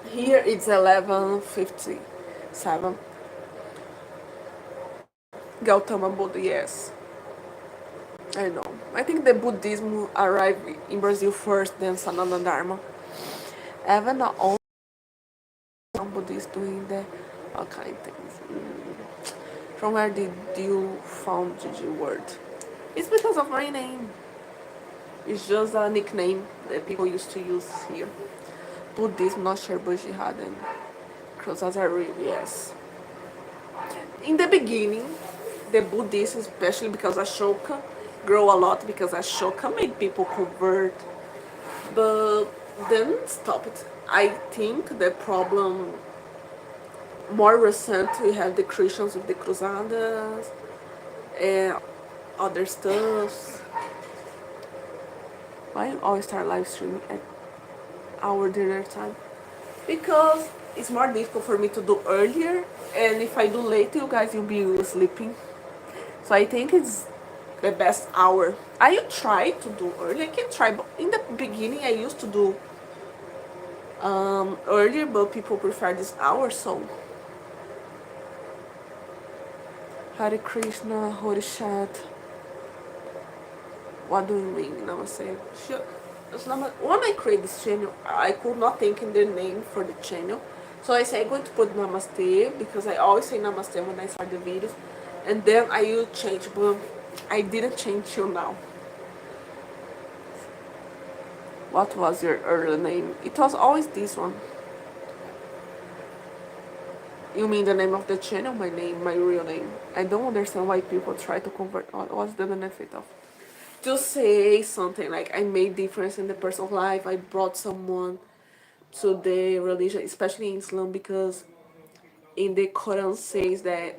Here it's 11:57. Gautama Buddha, yes. I know. I think the Buddhism arrived in Brazil first, then Sananda Dharma. Even all Buddhists doing the all kind of things. From where did you found Gigi word? It's because of my name. It's just a nickname that people used to use here. Buddhism, not sure, but jihad and crosses are real, yes. In the beginning, the Buddhists, especially because Ashoka, grow a lot because Ashoka made people convert, but then stop it. I think the problem more recent we have the Christians with the Cruzadas and other stuff. Why always start live streaming at our dinner time? Because it's more difficult for me to do earlier, and if I do late, you guys will be sleeping. So I think it's the best hour. I try to do early. I can try, but in the beginning I used to do earlier, but people prefer this hour. So Hare Krishna, Horishat. What do you mean, Namaste? Sure. When I create this channel, I could not think in the name for the channel. So I say I'm going to put Namaste because I always say Namaste when I start the videos. And then I will change, but I didn't change till now. What was your early name? It was always this one. You mean the name of the channel? My name, my real name. I don't understand why people try to convert. What's the benefit of? To say something like I made difference in the person's life. I brought someone to the religion, especially in Islam, because in the Quran says that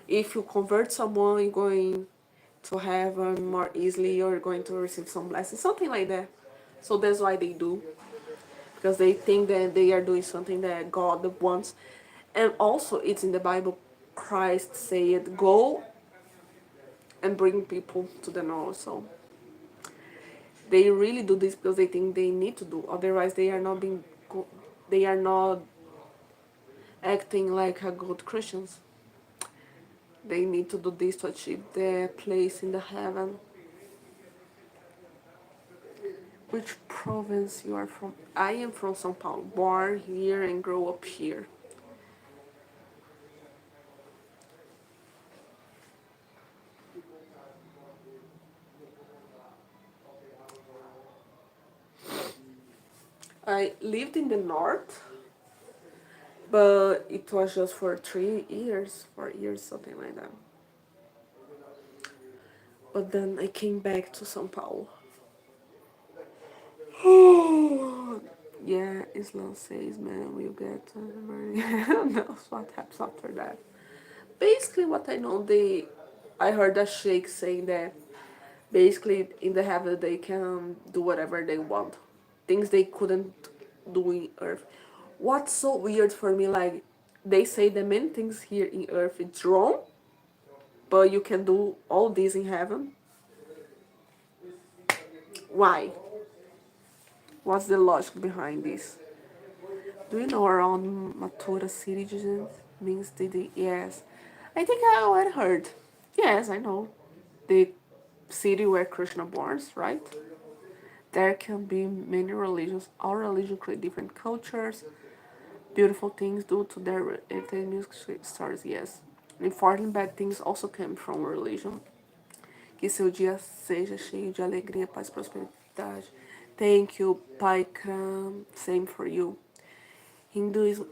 if you convert someone, you're going to heaven more easily, you're going to receive some blessings, something like that. So that's why they do, because they think that they are doing something that God wants. And also, it's in the Bible, Christ said, go and bring people to the knowledge. So they really do this because they think they need to do. Otherwise, they are not acting like a good Christians. They need to do this to achieve their place in the heaven. Which province you are from? I am from São Paulo, born here and grow up here. I lived in the north but it was just for 3 years, 4 years, something like that. But then I came back to São Paulo. Yeah, Islam says, man, we'll get money. That's what happens after that. Basically, what I know, I heard a sheikh saying that basically in the heaven they can do whatever they want, things they couldn't do in Earth. What's so weird for me, like they say the many things here in Earth it's wrong, but you can do all this in heaven. Why? What's the logic behind this? Do you know around Matura city means yes. I think I already heard. Yes, I know. The city where Krishna born, right? There can be many religions. All religions create different cultures, beautiful things due to their music stories, yes. Important bad things also come from religion. Que seu dia seja cheio de alegria, paz e prosperidade. Thank you, Pai Kram. Same for you. Hinduism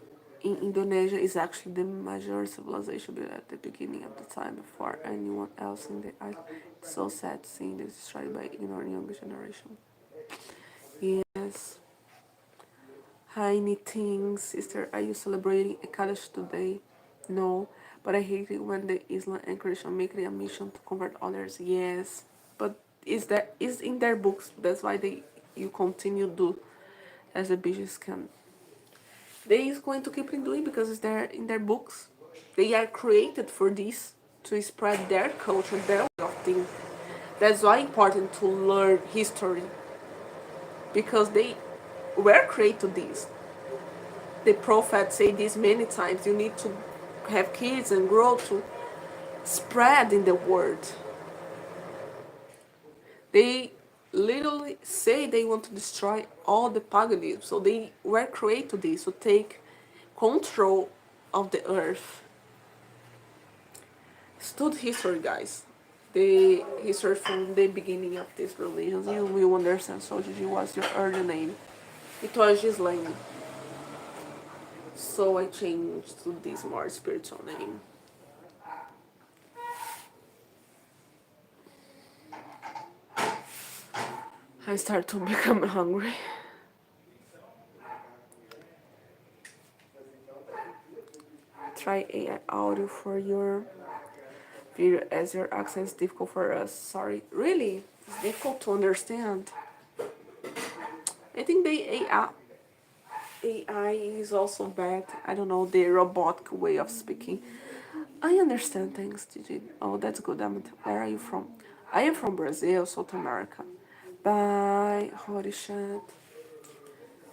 in Indonesia is actually the major civilization built at the beginning of the time before anyone else in the island. It's so sad seeing this destroyed by ignoring younger generation. Yes. Hi Nitin, sister, are you celebrating Ekadash today? No, but I hate it when the Islam and Christian make it a mission to convert others. Yes, but is in their books. That's why you continue do as the bishops can. They is going to keep on doing because it's there in their books. They are created for this to spread their culture, their way of thinking. That's why important to learn history because they were created this. The prophet said this many times. You need to have kids and grow to spread in the word. They literally say they want to destroy all the paganism. So they were created this to take control of the earth. Study history, guys. The history from the beginning of these religions. You will understand. So Gigi was your early name. It was Gislaine. So I changed to this more spiritual name. I start to become hungry. Try AI audio for your video as your accent is difficult for us. Sorry. Really? It's difficult to understand. I think the AI is also bad. I don't know, the robotic way of speaking. I understand things, Gigi. Oh, that's good. Where are you from? I am from Brazil, South America. Bye, Horishat.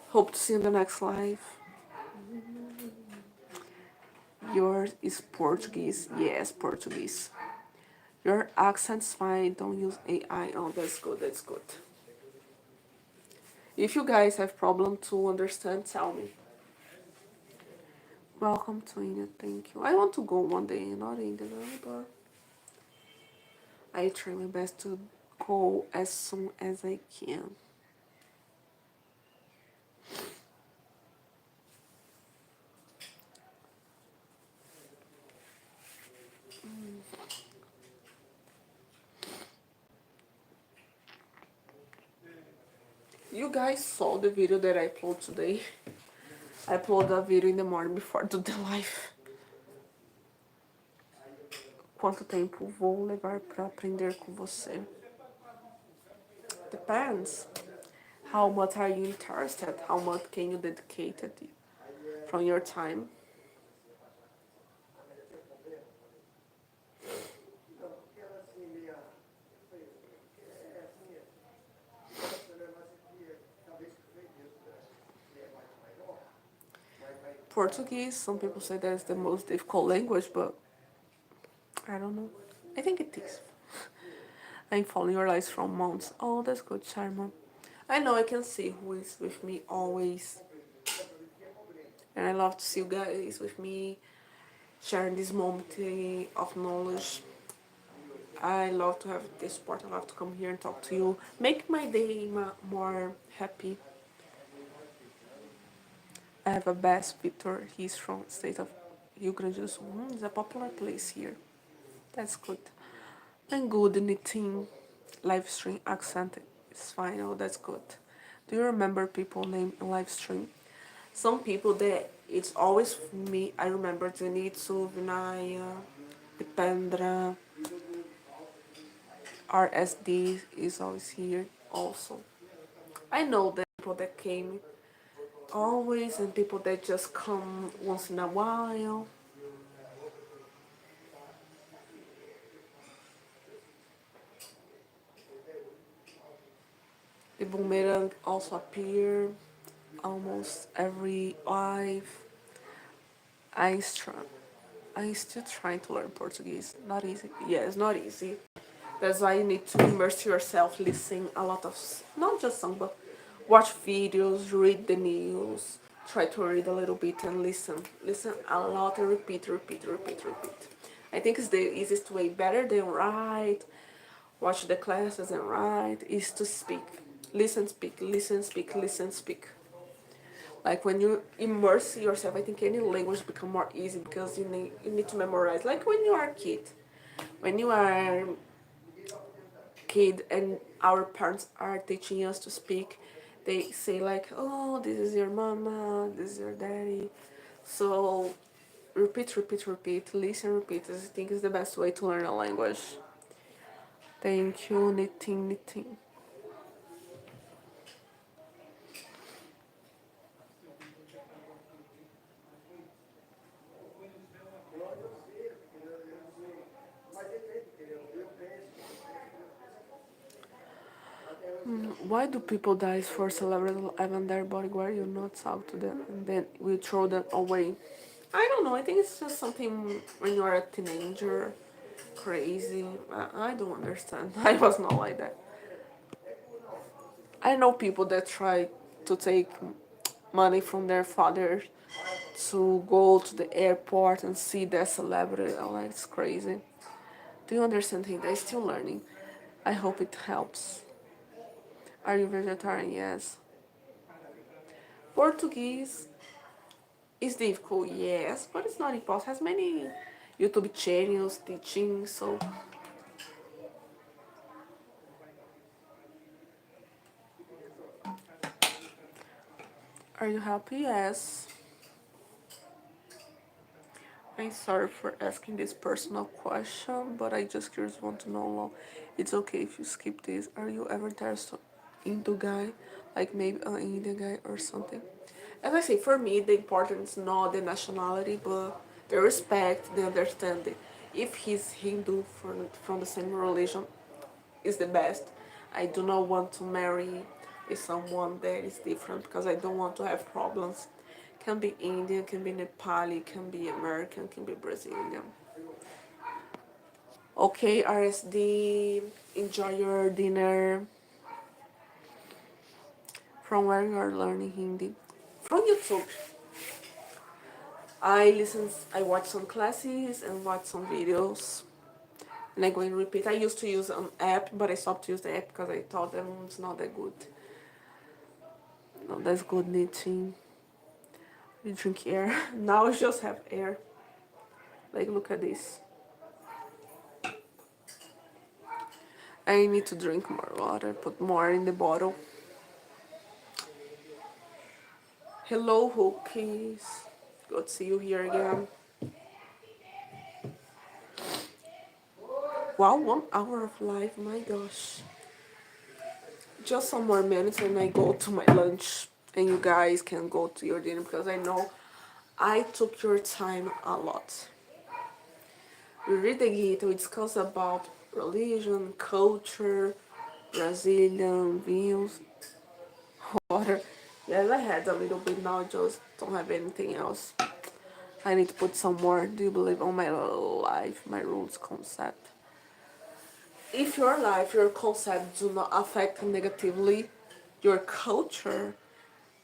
Hope to see you in the next live. Yours is Portuguese. Yes, Portuguese. Your accent's fine. Don't use AI. Oh, that's good. That's good. If you guys have problem to understand, tell me. Welcome to India. Thank you. I want to go one day, not India, but I try my best to go as soon as I can. You guys saw the video that I uploaded today. I uploaded a video in the morning before to the live. Quanto tempo vou levar para aprender com você? Depends. How much are you interested? How much can you dedicate it from your time? Portuguese, some people say that it's the most difficult language, but I don't know. I think it is. I'm following your lives from months. Oh, that's good, Charma. I know I can see who is with me always. And I love to see you guys with me, sharing this moment of knowledge. I love to have this support. I love to come here and talk to you. Make my day more happy. I have a best Victor. He's from state of Rio Grande do Sul. It's a popular place here. That's good. And good knitting live stream accent is fine. Oh, that's good. Do you remember people name in live stream? Some people that it's always me. I remember Zenitsu, Vinaya, Dipendra, RSD is always here also. I know the people that came always and people that just come once in a while. The boomerang also appear almost every live. I str- I still trying to learn Portuguese. Not easy. Yeah, it's not easy. That's why you need to immerse yourself, listen a lot of not just song, but watch videos, read the news, try to read a little bit and listen. Listen a lot and repeat, repeat, repeat, repeat. I think it's the easiest way, better than write, watch the classes and write, is to speak. Listen, speak, listen, speak, listen, speak. Like when you immerse yourself, I think any language become more easy because you need to memorize. Like when you are a kid, when you are kid and our parents are teaching us to speak, they say like, oh, this is your mama, this is your daddy. So repeat, repeat, repeat, listen, repeat. I think is the best way to learn a language. Thank you, knitting, knitting. Why do people die for celebrity and their body where you not talk to them and then we throw them away? I don't know. I think it's just something when you are a teenager, crazy. I don't understand. I was not like that. I know people that try to take money from their father to go to the airport and see their celebrity. I'm like, it's crazy. Do you understand things? I'm still learning. I hope it helps. Are you vegetarian? Yes. Portuguese is difficult, yes, but it's not impossible. It has many YouTube channels teaching, so are you happy? Yes. I'm sorry for asking this personal question, but I just curious want to know. It's okay if you skip this. Are you ever interested into guy, like maybe an Indian guy or something? As I say, for me, the important is not the nationality, but the respect, the understanding. If he's Hindu from the same religion, is the best. I do not want to marry someone that is different because I don't want to have problems. Can be Indian, can be Nepali, can be American, can be Brazilian. Okay, RSD, enjoy your dinner. From where you are learning Hindi? From YouTube. I watch some classes and watch some videos. And I go and repeat. I used to use an app, but I stopped to use the app because I thought that it's not that good. No, that's good knitting. You drink air. Now I just have air. Like, look at this. I need to drink more water, put more in the bottle. Hello, Hookies. Good to see you here again. Wow, 1 hour of live, my gosh. Just some more minutes and I go to my lunch. And you guys can go to your dinner because I know I took your time a lot. We read the Gita, we discuss about religion, culture, Brazilian views, water. Yes, I had a little bit now, I just don't have anything else. I need to put some more. Do you believe on my life, my rules concept? If your life, your concept do not affect negatively your culture,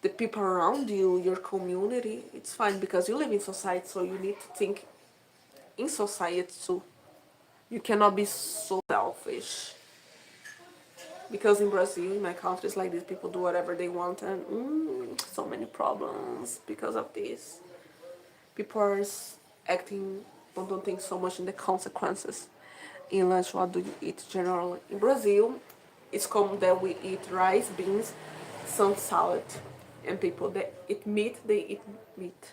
the people around you, your community, it's fine because you live in society, so you need to think in society too. You cannot be so selfish. Because in Brazil, in my countries like this, people do whatever they want, and so many problems because of this. People are acting, don't think so much in the consequences. In lunch, what do you eat generally? In Brazil, it's common that we eat rice, beans, some salad, and people that eat meat, they eat meat.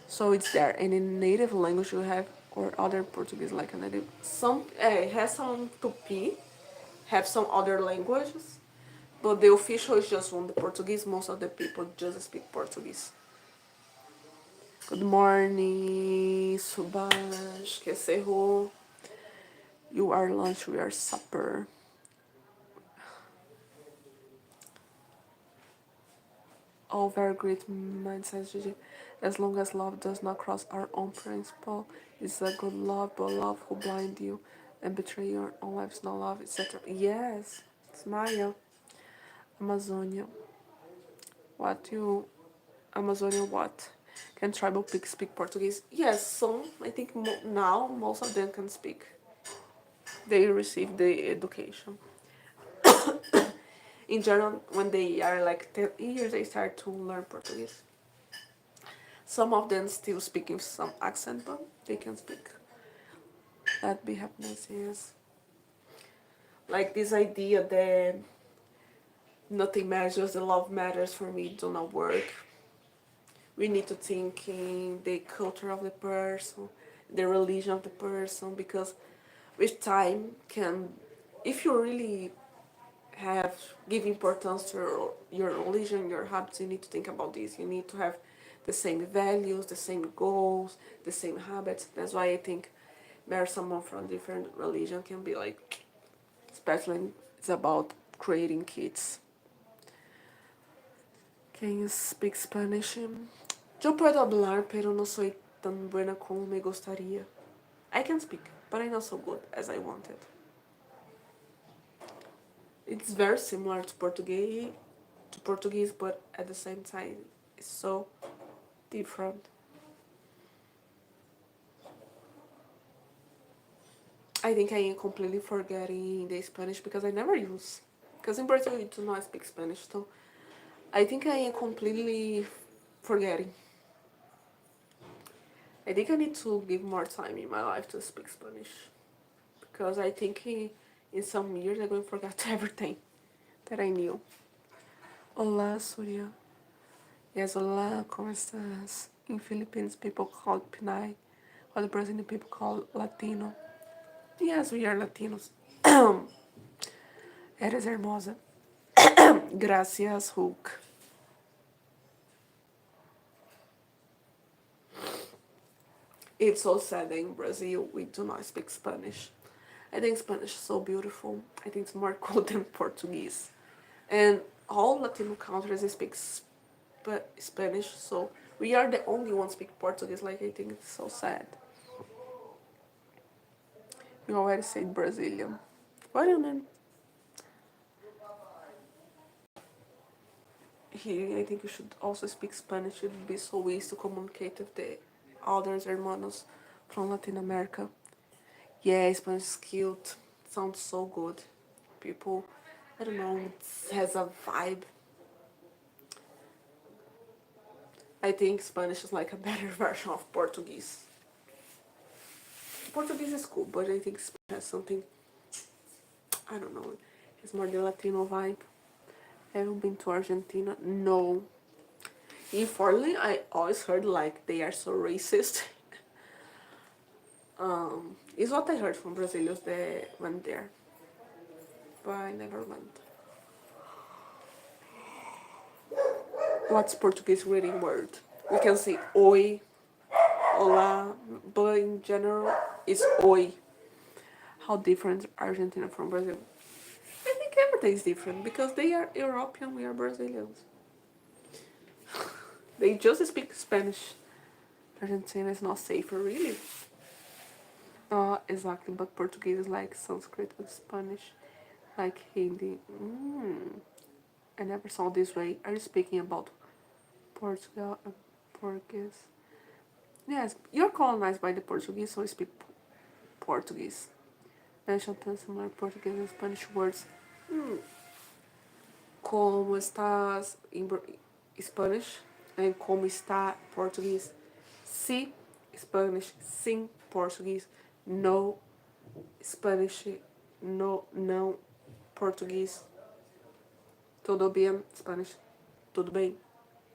So it's there. And in native language, you have or other Portuguese like a native. Some has some Tupi, have some other languages, but the official is just one, the Portuguese. Most of the people just speak Portuguese. Good morning, Subash, que cerro. You are lunch, we are supper. All very great mindset, Gigi. As long as love does not cross our own principle, it's a good love, but love who blind you and betray your own life is not love, etc. Yes, it's Maya. Amazonia. What you Amazonia what? Can tribal people speak Portuguese? Yes, some. I think now most of them can speak. They receive the education. In general, when they are like 10 years, they start to learn Portuguese. Some of them still speak with some accent, but they can speak. That be happiness is like this idea that nothing matters, just the love matters for me do not work. We need to think in the culture of the person, the religion of the person, because with time can, if you really have give importance to your religion, your habits, you need to think about this. You need to have the same values, the same goals, the same habits. That's why I think marry someone from a different religion can be like, especially when it's about creating kids. Can you speak Spanish? Yo puedo hablar, pero no soy tan buena como me gustaría. I can speak, but I'm not so good as I wanted. It's very similar to Portuguese, but at the same time, it's so different. I think I am completely forgetting the Spanish because I never use. Because in Brazil, you do not speak Spanish, so I think I am completely forgetting. I think I need to give more time in my life to speak Spanish. Because I think in some years I'm going to forget everything that I knew. Olá, Surya. Yes, olá, como estás? In Philippines, people call it Pinay, while the Brazilian people call Latino. Yes, we are Latinos. Eres hermosa. Gracias, Hulk. It's so sad that in Brazil we do not speak Spanish. I think Spanish is so beautiful. I think it's more cool than Portuguese. And all Latino countries speak Spanish, so we are the only ones speak Portuguese. Like, I think it's so sad. You already said Brazilian. What do you mean? Here, I think you should also speak Spanish. It would be so easy to communicate with the others hermanos from Latin America. Yeah, Spanish is cute. Sounds so good. People, I don't know, it has a vibe. I think Spanish is like a better version of Portuguese. Portuguese is cool, but I think Spanish has something, I don't know, it's more the Latino vibe. Have you been to Argentina? No. Unfortunately, I always heard like they are so racist. It's what I heard from Brazilians that went there, but I never went. What's Portuguese reading word? We can say oi, hola, but in general, it's oi. How different Argentina from Brazil? I think everything is different because they are European, we are Brazilians. They just speak Spanish. Argentina is not safer, really. Exactly, but Portuguese is like Sanskrit and Spanish, like Hindi. I never saw this way. Are you speaking about Portugal and Portuguese? Yes, you're colonized by the Portuguese, so you speak Portuguese. mention some similar Portuguese and Spanish words. Como estás em Spanish and como está Portuguese. Si Spanish, sim Portuguese, no Spanish, no não Português. Tudo bem Spanish, tudo bem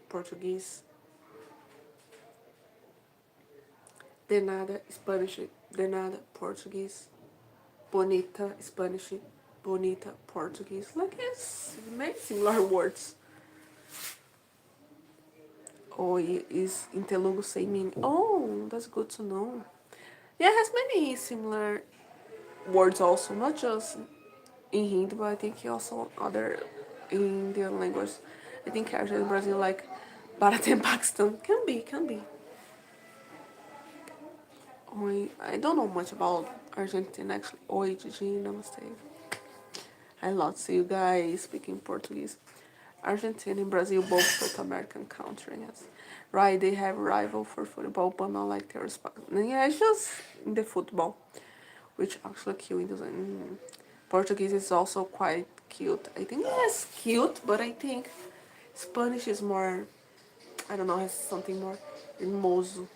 Português. De nada Spanish, de nada Português. Bonita Spanish, bonita Portuguese. Like it's many similar words. Oi is in Telugu same meaning. Oh, that's good to know. Yeah, it has many similar words also, not just in Hindi, but I think also other Indian language. I think actually in Brazil, like Bharat and Pakistan, can be. Oi, I don't know much about Argentina actually. Oi, Gigi, Namaste. I love to see you guys speaking Portuguese. Argentina and Brazil, both South American countries. Right, they have rival for football, but not like their respect. Yeah, it's just in the football, which actually cute. Portuguese is also quite cute. I think it's cute, but I think Spanish is more, I don't know, has something more hermoso.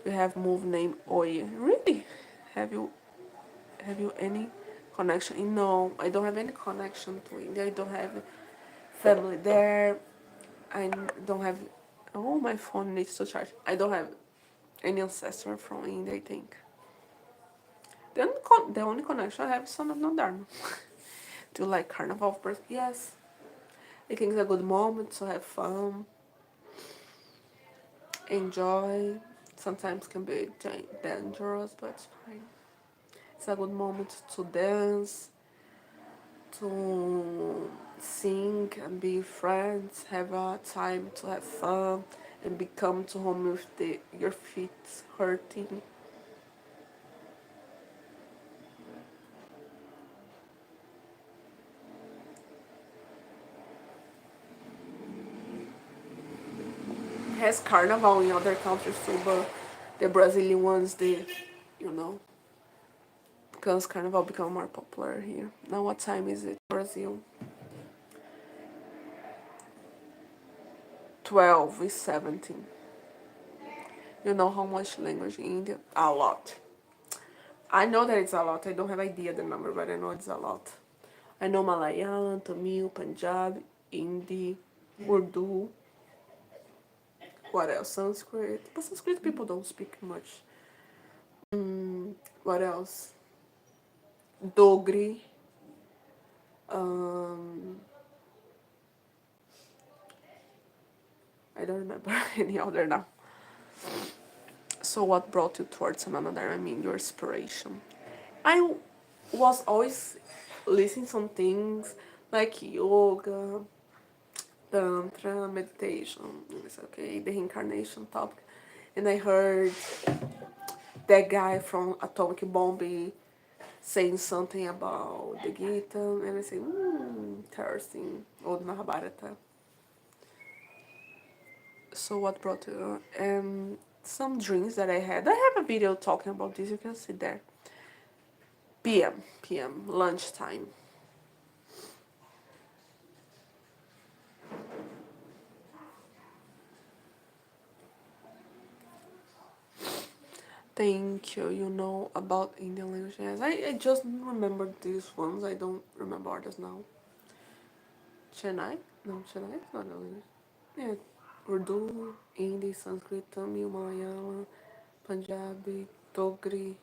We have move name Oi. Really? Have you have you any connection? No, I don't have any connection to India. I don't have family there. I don't have. Oh, my phone needs to charge. I don't have any ancestor from India. I think the only connection I have is son of Nodharma. Do you like carnival birth? Yes. I think it's a good moment to have fun, enjoy. Sometimes can be dangerous, but it's fine. It's a good moment to dance, to sing and be friends, have a time to have fun, and be come to home with your feet hurting. Has carnival in other countries too, but the Brazilian ones, you know, because carnival become more popular here. Now, what time is it? Brazil. 12 is 17. You know how much language in India? A lot. I know that it's a lot. I don't have idea the number, but I know it's a lot. I know Malayalam, Tamil, Punjab, Hindi, Urdu. What else? Sanskrit. But Sanskrit people don't speak much. What else? Dogri. Um, I don't remember any other now. So what brought you towards another? I mean, your inspiration. I was always listening some things like yoga, tantra, meditation. It's okay, the reincarnation topic, and I heard that guy from Atomic Bomb saying something about the Gita, and I said, interesting, or the Mahabharata. So what brought you? Some dreams that I had. I have a video talking about this. You can see there. PM, lunchtime. Thank you. You know about Indian languages. I just remember these ones. I don't remember others now. Chennai? No, Chennai is not a language. Yeah, Urdu, Hindi, Sanskrit, Tamil, Malayalam, Punjabi, Dogri.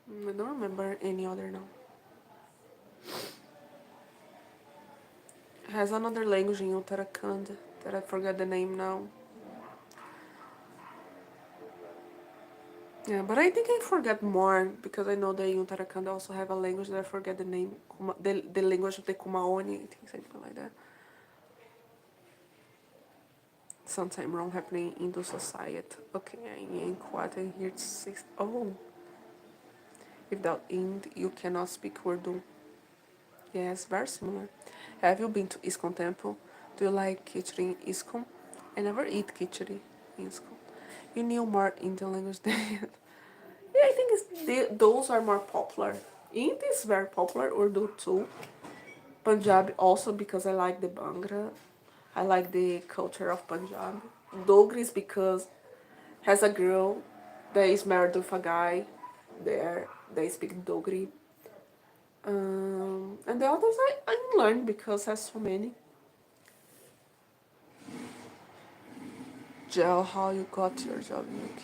I don't remember any other now. It has another language in Uttarakhand that I forgot the name now. Yeah, but I think I forget more because I know that in Uttarakhand also have a language that I forget the name. The language of the Kumaoni, I think something like that. Something wrong happening in the society. Okay, in Kuwait here it's 6. Oh, without Ind, you cannot speak Urdu. Yes, very similar. Have you been to ISKCON temple? Do you like khichdi in ISKCON? I never eat khichdi in ISKCON. You knew more Indian language than I think those are more popular. Hindi is very popular, Urdu too. Punjabi also because I like the Bhangra. I like the culture of Punjab. Dogri is because has a girl that is married with a guy there. They speak Dogri. And the others I learned because there's so many. Gel, how you got your job in UK?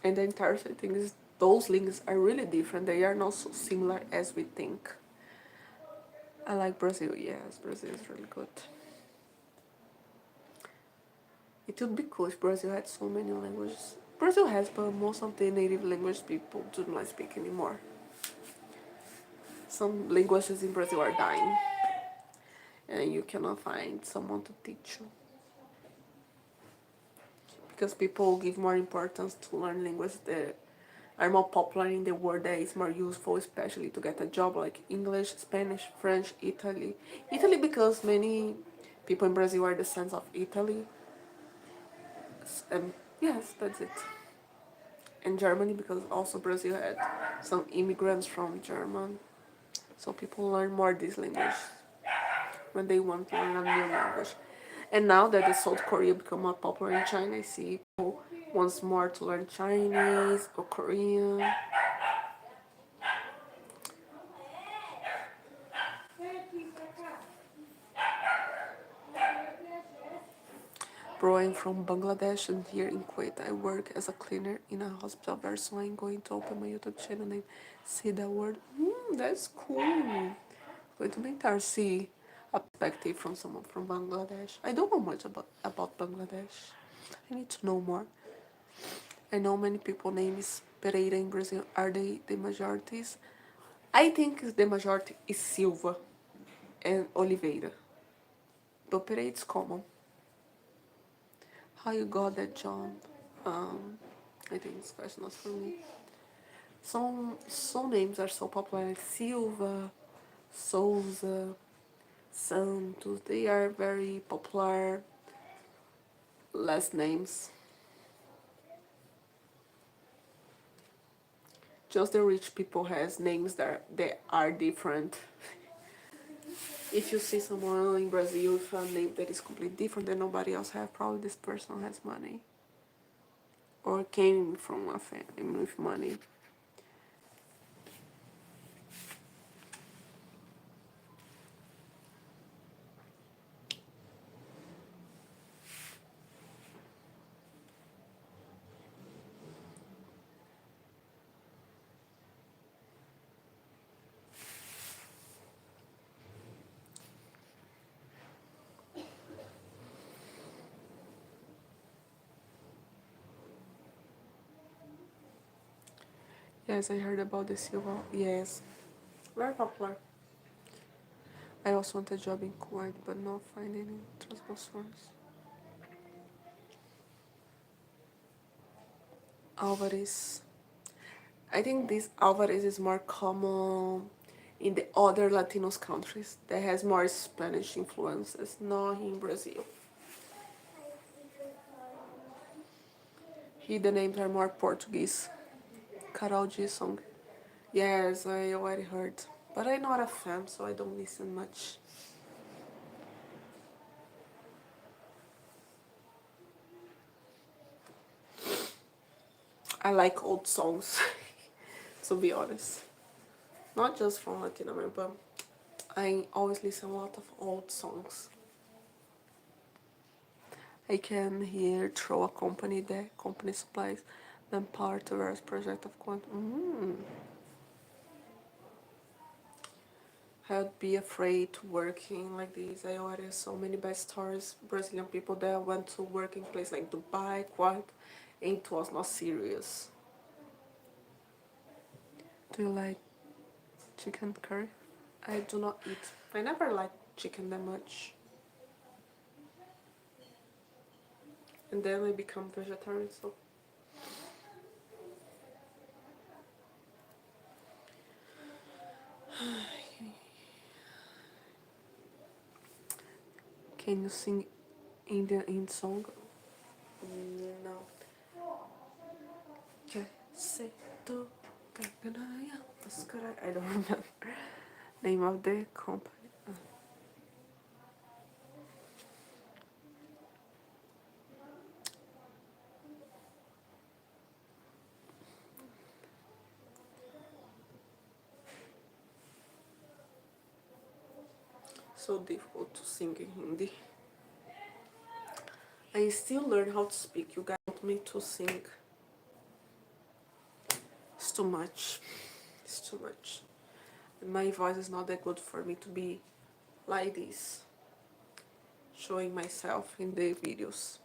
And the interesting thing is those links are really different. They are not so similar as we think. I like Brazil. Yes, Brazil is really good. It would be cool if Brazil had so many languages. Brazil has, but most of the native language people do not speak anymore. Some languages in Brazil are dying, and you cannot find someone to teach you. Because people give more importance to learn languages that are more popular in the world that is more useful, especially to get a job like English, Spanish, French, Italy. Italy because many people in Brazil are descendants of Italy. And yes, that's it. And Germany because also Brazil had some immigrants from German. So people learn more this language when they want to learn a new language. And now that the South Korea become more popular in China, I see people wants more to learn Chinese or Korean. Bro, I'm from Bangladesh and here in Kuwait I work as a cleaner in a hospital very soon I'm going to open my YouTube channel name See the Word. That's cool. Going to make her see a perspective from someone from Bangladesh. I don't know much about Bangladesh. I need to know more. I know many people names Pereira in Brazil. Are they the majorities? I think the majority is Silva and Oliveira. But Pereira is common. How you got that job? Um, I think this question was for me. Some names are so popular like Silva, Souza, Santos. They are very popular last names. Just the rich people has names that are different. If you see someone in Brazil with a name that is completely different than nobody else have, probably this person has money or came from a family with money. Yes, I heard about the Silva. Yes, very popular. I also want a job in Kuwait, but not find any transport source. Alvarez. I think this Alvarez is more common in the other Latinos countries that has more Spanish influences, not in Brazil. Here the names are more Portuguese. Carol G song. Yes, I already heard. But I'm not a fan, so I don't listen much. I like old songs, to be honest. Not just from Latin America, but I always listen a lot of old songs. I can hear through a company that company supplies them part of various project of quantum. I'd be afraid to working like this. I already have so many bad stories. Brazilian people that went to working place like Dubai, Kuwait, and it was not serious. Do you like chicken curry? I do not eat. I never liked chicken that much. And then I become vegetarian, so Can you sing Indian song? No. Kaise to kaganaya maskara. I don't remember name of the company. So difficult to sing in Hindi. I still learn how to speak. You guys want me to sing. It's too much. It's too much. And my voice is not that good for me to be like this, showing myself in the videos.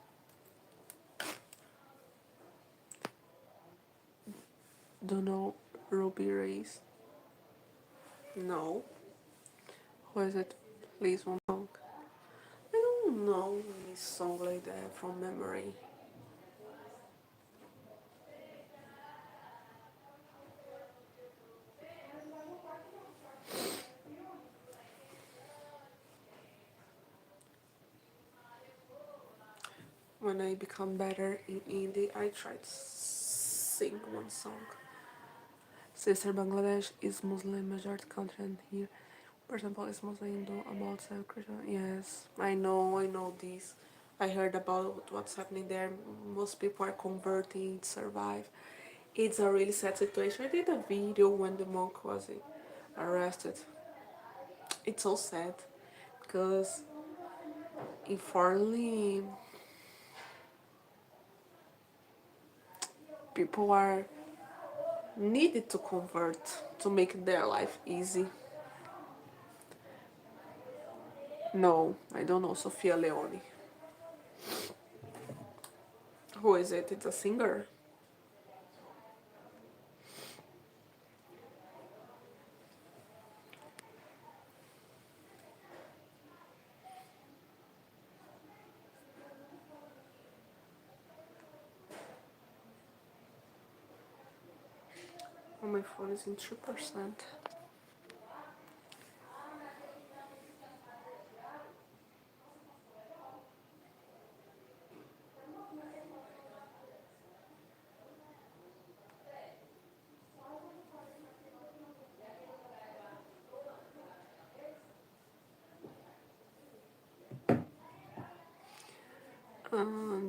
Don't know Ruby Race? No. Who is it? Please one song. I don't know any song like that from memory. When I become better in Hindi, I try to sing one song. Sister, Bangladesh is Muslim majority country, and here, for example, is Muslim, Hindu, about Christian. Yes, I know this. I heard about what's happening there. Most people are converting to survive. It's a really sad situation. I did a video when the monk was arrested. It's so sad because unfortunately people are needed to convert to make their life easy. No, I don't know Sofia Leone. Who is it? It's a singer. Oh, my phone is in 3%.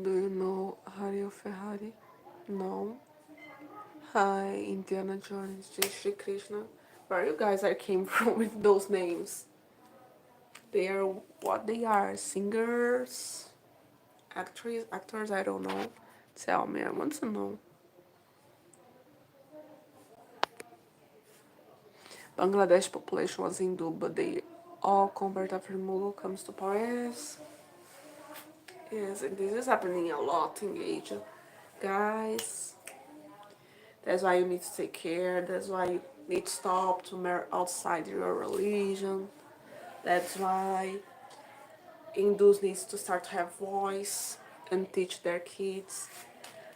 Do you know Hario Ferrari? No. Hi, Indiana Jones, Jai Shri Krishna. Where you guys are came from with those names? They are what they are. Singers, actors, I don't know. Tell me, I want to know. Bangladesh population was Hindu, but they all convert after Mughal comes to power. Yes, and this is happening a lot in Asia. Guys, that's why you need to take care. That's why you need to stop to marry outside your religion. That's why Hindus needs to start to have voice and teach their kids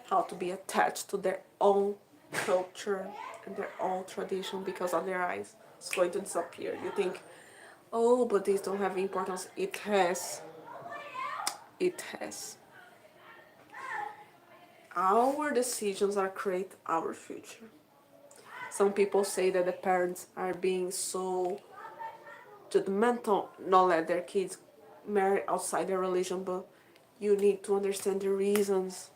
how to be attached to their own culture and their own tradition, because otherwise it's going to disappear. You think, oh, but these don't have importance. It has. It has. Our decisions are create our future. Some people say that the parents are being so judgmental, not let their kids marry outside their religion, but you need to understand the reasons.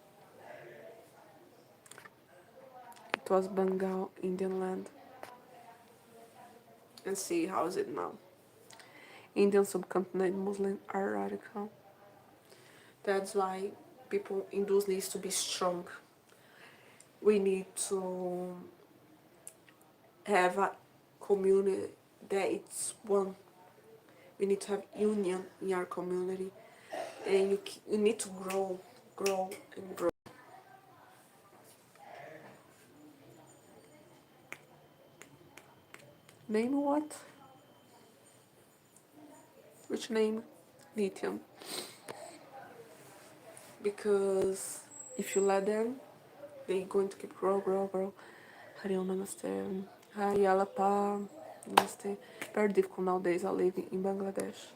It was Bengal, Indian land. And see how is it now. Indian subcontinent Muslim are radical. That's why people in those needs to be strong. We need to have a community that it's one. We need to have union in our community, and you need to grow and grow. Name what? Which name? Lithium. Because if you let them, they're going to keep grow. Hari Om Namaste. Hari Alapa. Namaste. Very difficult nowadays. I live in Bangladesh.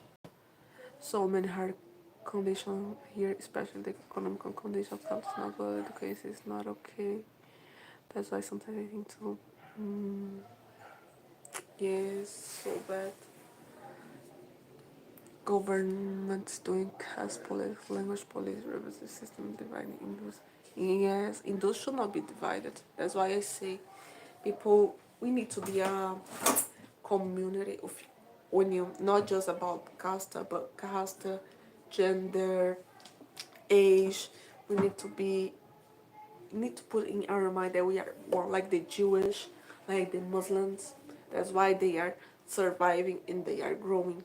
So many hard conditions here, especially the economical conditions. Health is not good, education is not okay. That's why sometimes I think so. Yes, so bad. Governments doing caste police, language police, representative system dividing Hindus. Yes, Hindus should not be divided. That's why I say people, we need to be a community of union, not just about caste, but caste, gender, age. We need to put in our mind that we are more like the Jewish, like the Muslims. That's why they are surviving and they are growing.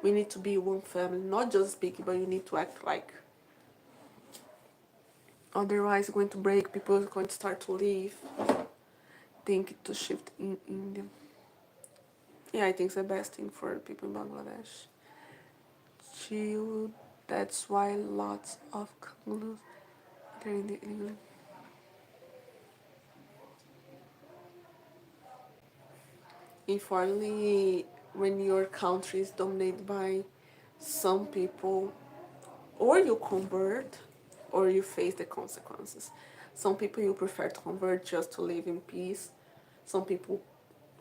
We need to be one family, not just speaking, but you need to act like. Otherwise, it's going to break. People are going to start to leave. Think to shift in India. Yeah, I think it's the best thing for people in Bangladesh. Chill. That's why lots of Congolese are in the England. Unfortunately, when your country is dominated by some people, or you convert, or you face the consequences. Some people you prefer to convert just to live in peace. Some people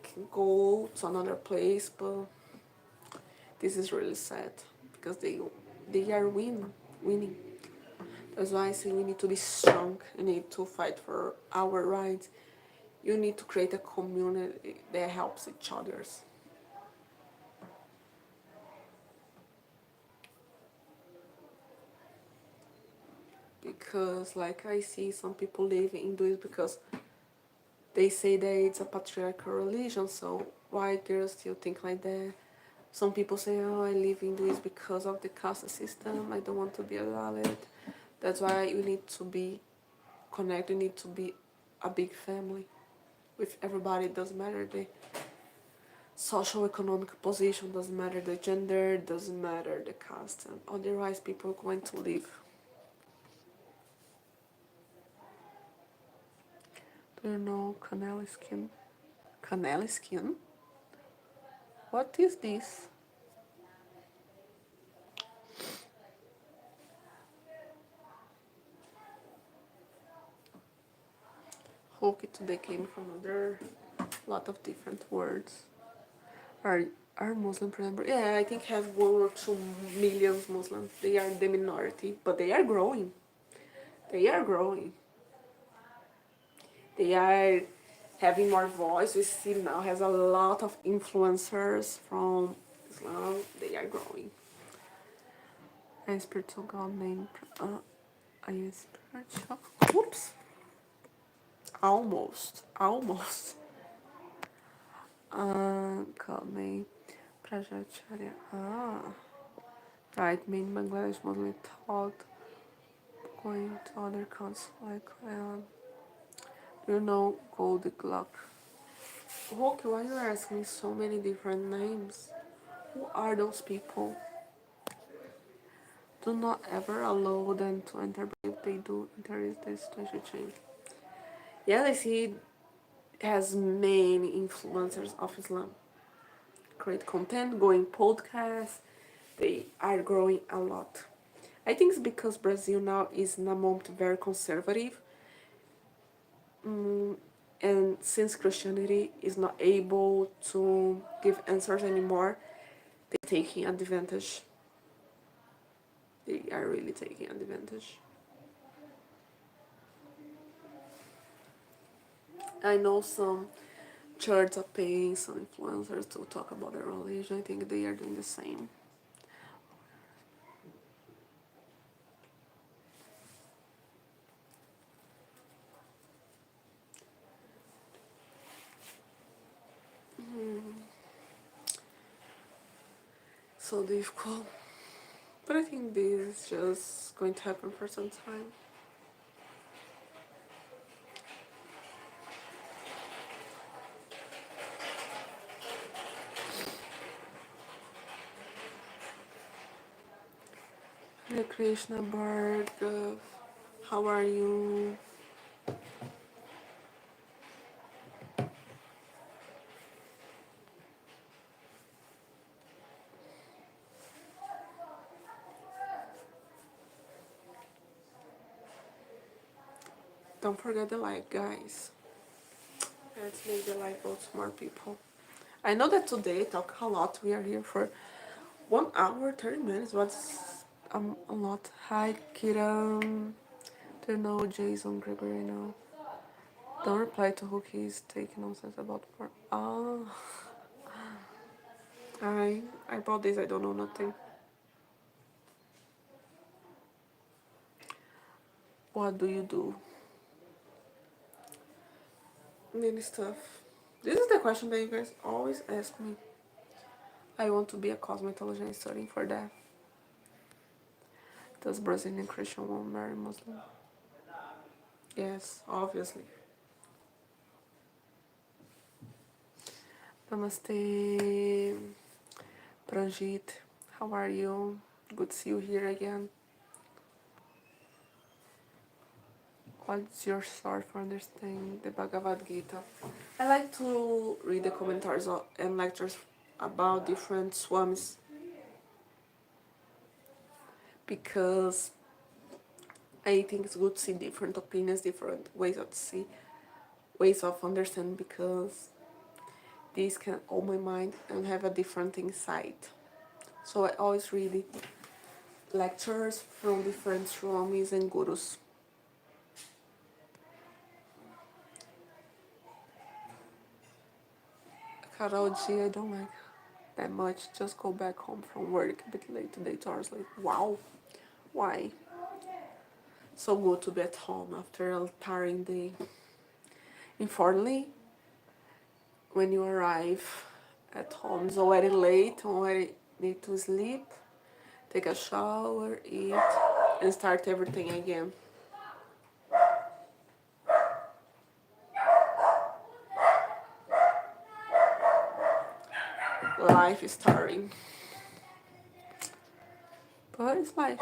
can go to another place, but this is really sad because they are winning. That's why I say we need to be strong. We need to fight for our rights. You need to create a community that helps each others. Because like I see some people live in this because they say that it's a patriarchal religion, so why girls still think like that? Some people say, oh, I live in this because of the caste system, I don't want to be a Dalit. That's why you need to be connected, you need to be a big family with everybody. It doesn't matter the social economic position, doesn't matter the gender, doesn't matter the caste. And otherwise people are going to live. Do you know canal skin? Canal skin? What is this? Hoki today came from another lot of different words. Are are Muslim remember? Yeah, I think have 1 or 2 million Muslims. They are the minority, but they are growing. They are growing. They are having more voice. We see now has a lot of influencers from Islam. They are growing. A spiritual God named a spiritual. Oops. Almost. God named Prajacharya. Right. Main Bangladesh Muslim thought going to other countries like you know Gold Glock. Okay, why are you asking me so many different names? Who are those people? Do not ever allow them to enter, but if they do enter, the situation change. Yeah, I see it has many influencers of Islam. Create content, going podcasts, they are growing a lot. I think it's because Brazil now is in a moment very conservative, and since Christianity is not able to give answers anymore, they're taking advantage. They are really taking advantage. I know some churches are paying some influencers to talk about their religion. I think they are doing the same. So difficult. But I think this is just going to happen for some time. Hare Krishna Bhargav, how are you? Don't forget the like, guys. Let's make the like go to more people. I know that today I talk a lot. We are here for 1 hour, 30 minutes. What's a lot. Hi, Kiran. Don't know Jason Gregory now. Don't reply to who he's taking nonsense about more. Ah, I bought this. I don't know nothing. What do you do? Many stuff. This is the question that you guys always ask me. I want to be a cosmetologist studying for that. Does Brazilian Christian woman marry Muslim? Yes, obviously. Namaste, Pranjit. How are you? Good to see you here again. What's your source for understanding the Bhagavad Gita? I like to read the commentaries and lectures about different swamis because I think it's good to see different opinions, different ways of understanding because this can open my mind and have a different insight. So I always read lectures from different swamis and gurus. Carol G, I don't like that much. Just go back home from work a bit late today, 2 hours late. Wow, why? So good to be at home after a tiring day. Importantly, when you arrive at home, it's already late, already need to sleep, take a shower, eat, and start everything again. Life is tiring, but it's life.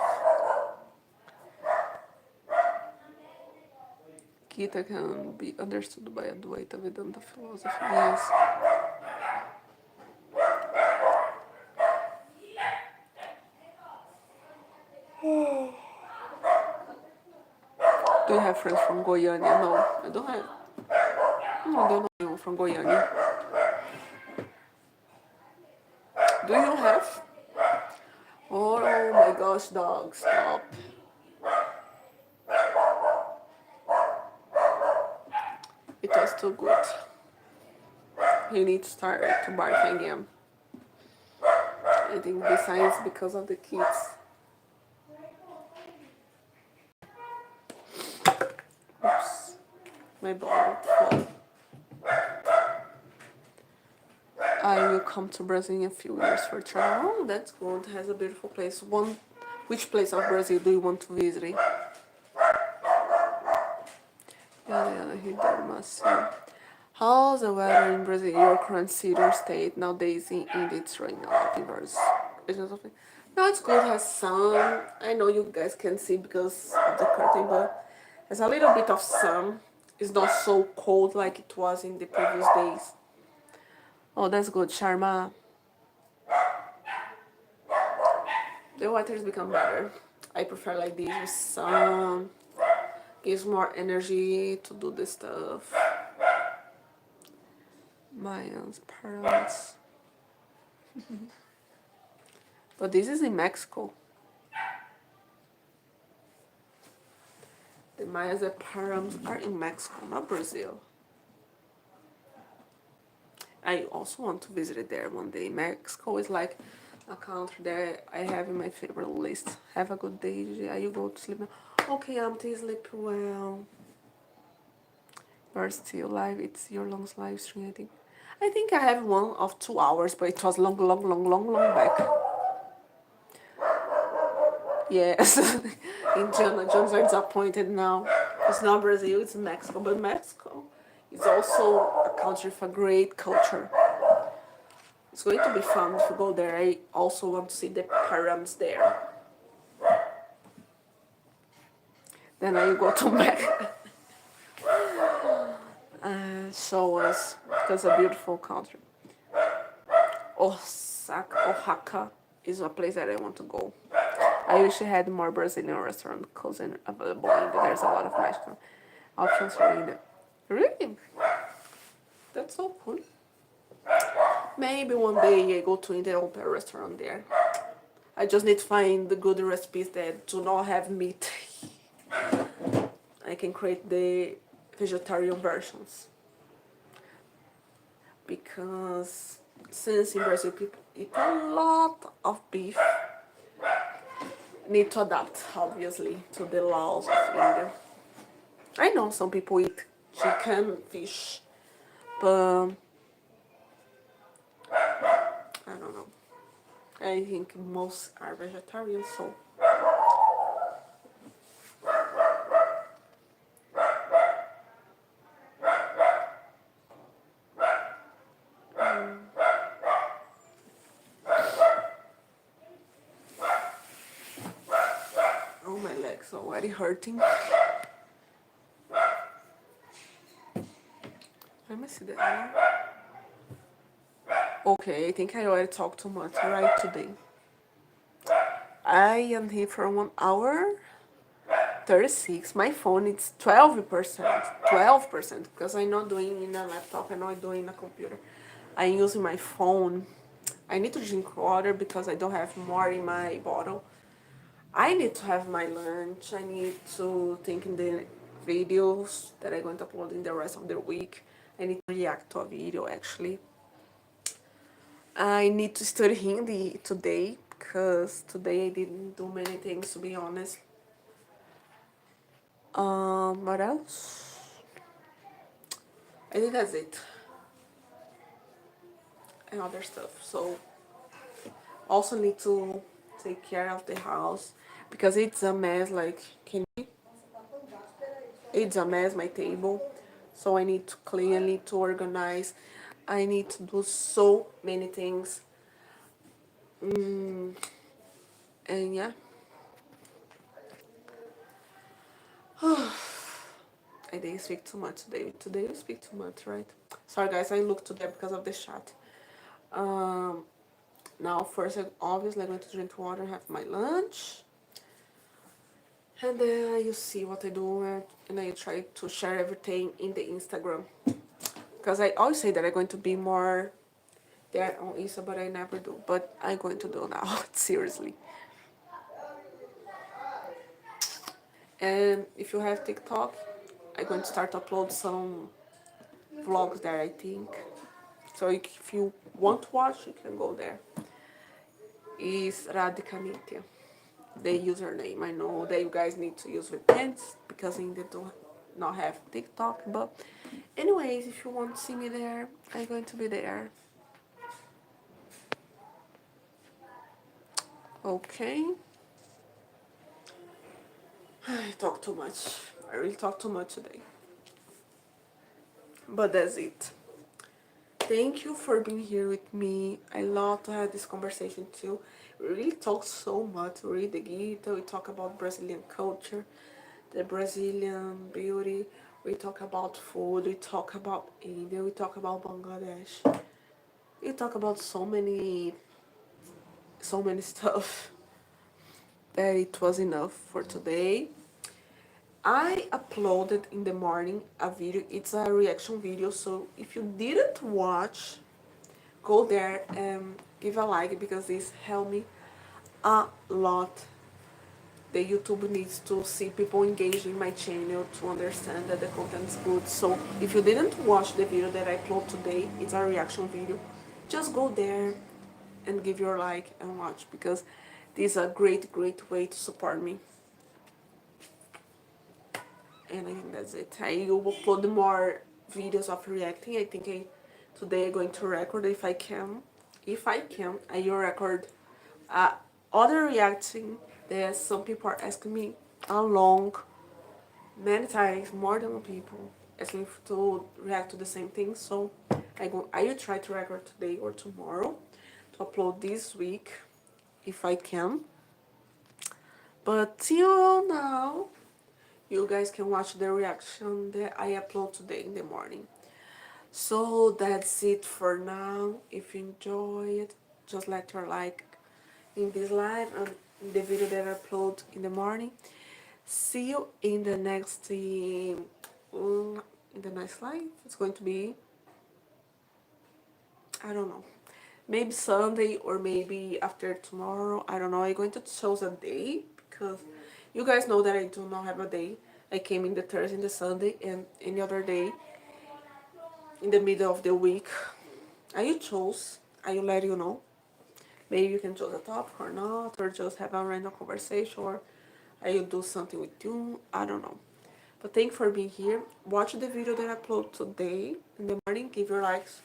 Gita can be understood by Advaita Vedanta philosophy. Yes. Do you have friends from Goiânia? No, I don't have. No, I don't know anyone from Goiânia. Do you have? Oh my gosh, dog, stop. It was too good. You need to start to bark again. I think besides because of the kids. Oops, my bottle fell. I will come to Brazil in a few years for travel. Oh, that's good. It has a beautiful place. Which place of Brazil do you want to visit? How's the weather in Brazil? Your current city or state nowadays in it's raining a lot in Brazil. No, it's good. It has sun. I know you guys can see because of the curtain, but there's a little bit of sun. It's not so cold like it was in the previous days. Oh, that's good, Sharma. The weather's become better. I prefer like this with sun. Gives more energy to do the stuff. Mayans, parents. But this is in Mexico. The Mayas and Params are in Mexico, not Brazil. I also want to visit it there one day. Mexico is like a country that I have in my favorite list. Have a good day, Gigi. You go to sleep now. Okay, Auntie, sleep well. You're still live. It's your longest live stream, I think. I think I have one of 2 hours, but it was long back. Yes. Indiana Jones are disappointed now. It's not Brazil, it's Mexico. But Mexico is also a country with a great culture. It's going to be fun if you go there. I also want to see the pyramids there. Then I go to Mexico. Show us, because it's a beautiful country. Oaxaca is a place that I want to go. I wish I had more Brazilian restaurant cuisine available, and there's a lot of Mexican. options for India. Really? That's so cool. Maybe one day I go to India and open a restaurant there. I just need to find the good recipes that do not have meat. I can create the vegetarian versions. Because since in Brazil people eat a lot of beef, need to adapt obviously to the laws of India. I know some people eat chicken, fish, but I don't know. I think most are vegetarian, so oh my legs already hurting. Let me see that. Okay, I think I already talked too much right today. I am here for 1 hour 36. My phone is 12%. 12% because I'm not doing in a laptop, I'm not doing in a computer. I'm using my phone. I need to drink water because I don't have more in my bottle. I need to have my lunch. I need to think in the videos that I'm going to upload in the rest of the week. I need to react to a video actually. I need to study Hindi today because today I didn't do many things to be honest. What else? I think that's it. And other stuff. So also need to take care of the house because it's a mess. Like, it's a mess, my table. So I need to clean, I need to organize. I need to do so many things. And yeah, I didn't speak too much today. Today I speak too much, right? Sorry guys, I looked today because of the chat. Um, Now first, obviously I'm going to drink water, have my lunch. And then you see what I do and I try to share everything in the Instagram. Because I always say that I'm going to be more there on Insta, but I never do. But I'm going to do now, seriously. And if you have TikTok, I'm going to start to upload some vlogs there, I think. So if you want to watch, you can go there. Is Radhika Nitya, the username. I know that you guys need to use VPNs because they do not have TikTok. But anyways, if you want to see me there, I'm going to be there. Okay. I talk too much. I really talk too much today. But that's it. Thank you for being here with me. I love to have this conversation too. We really talk so much. We read the Gita, we talk about Brazilian culture, the Brazilian beauty, we talk about food, we talk about India, we talk about Bangladesh. We talk about so many stuff that it was enough for today. I uploaded in the morning a video. It's a reaction video, so if you didn't watch, go there and give a like because this helped me a lot. The YouTube needs to see people engaging my channel to understand that the content is good. So if you didn't watch the video that I uploaded today, it's a reaction video. Just go there and give your like and watch because this is a great way to support me. And I think that's it. I will upload more videos of reacting. I think today I'm going to record if I can. If I can, I will record other reacting that some people are asking me along many times, more than people asking to react to the same thing. So I will try to record today or tomorrow to upload this week if I can. But till now, you guys can watch the reaction that I upload today in the morning. So that's it for now. If you enjoy it, just let your like in this live and in the video that I upload in the morning. See you in the next in the next slide. It's going to be, I don't know, maybe Sunday or maybe after tomorrow. I don't know. I'm going to choose a day because you guys know that I do not have a day. I came in the Thursday and the Sunday, and any other day in the middle of the week I will choose. I will let you know. Maybe you can choose a topic or not, or just have a random conversation, or I will do something with you. I don't know. But thank you for being here. Watch the video that I upload today in the morning. Give your likes.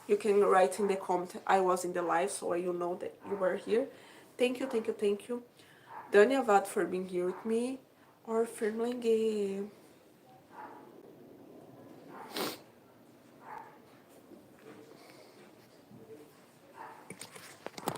You can write in the comment I was in the live so you know that you were here. Thank you, thank you, thank you. Dhanyavad for being here with me. Or Firmlingue.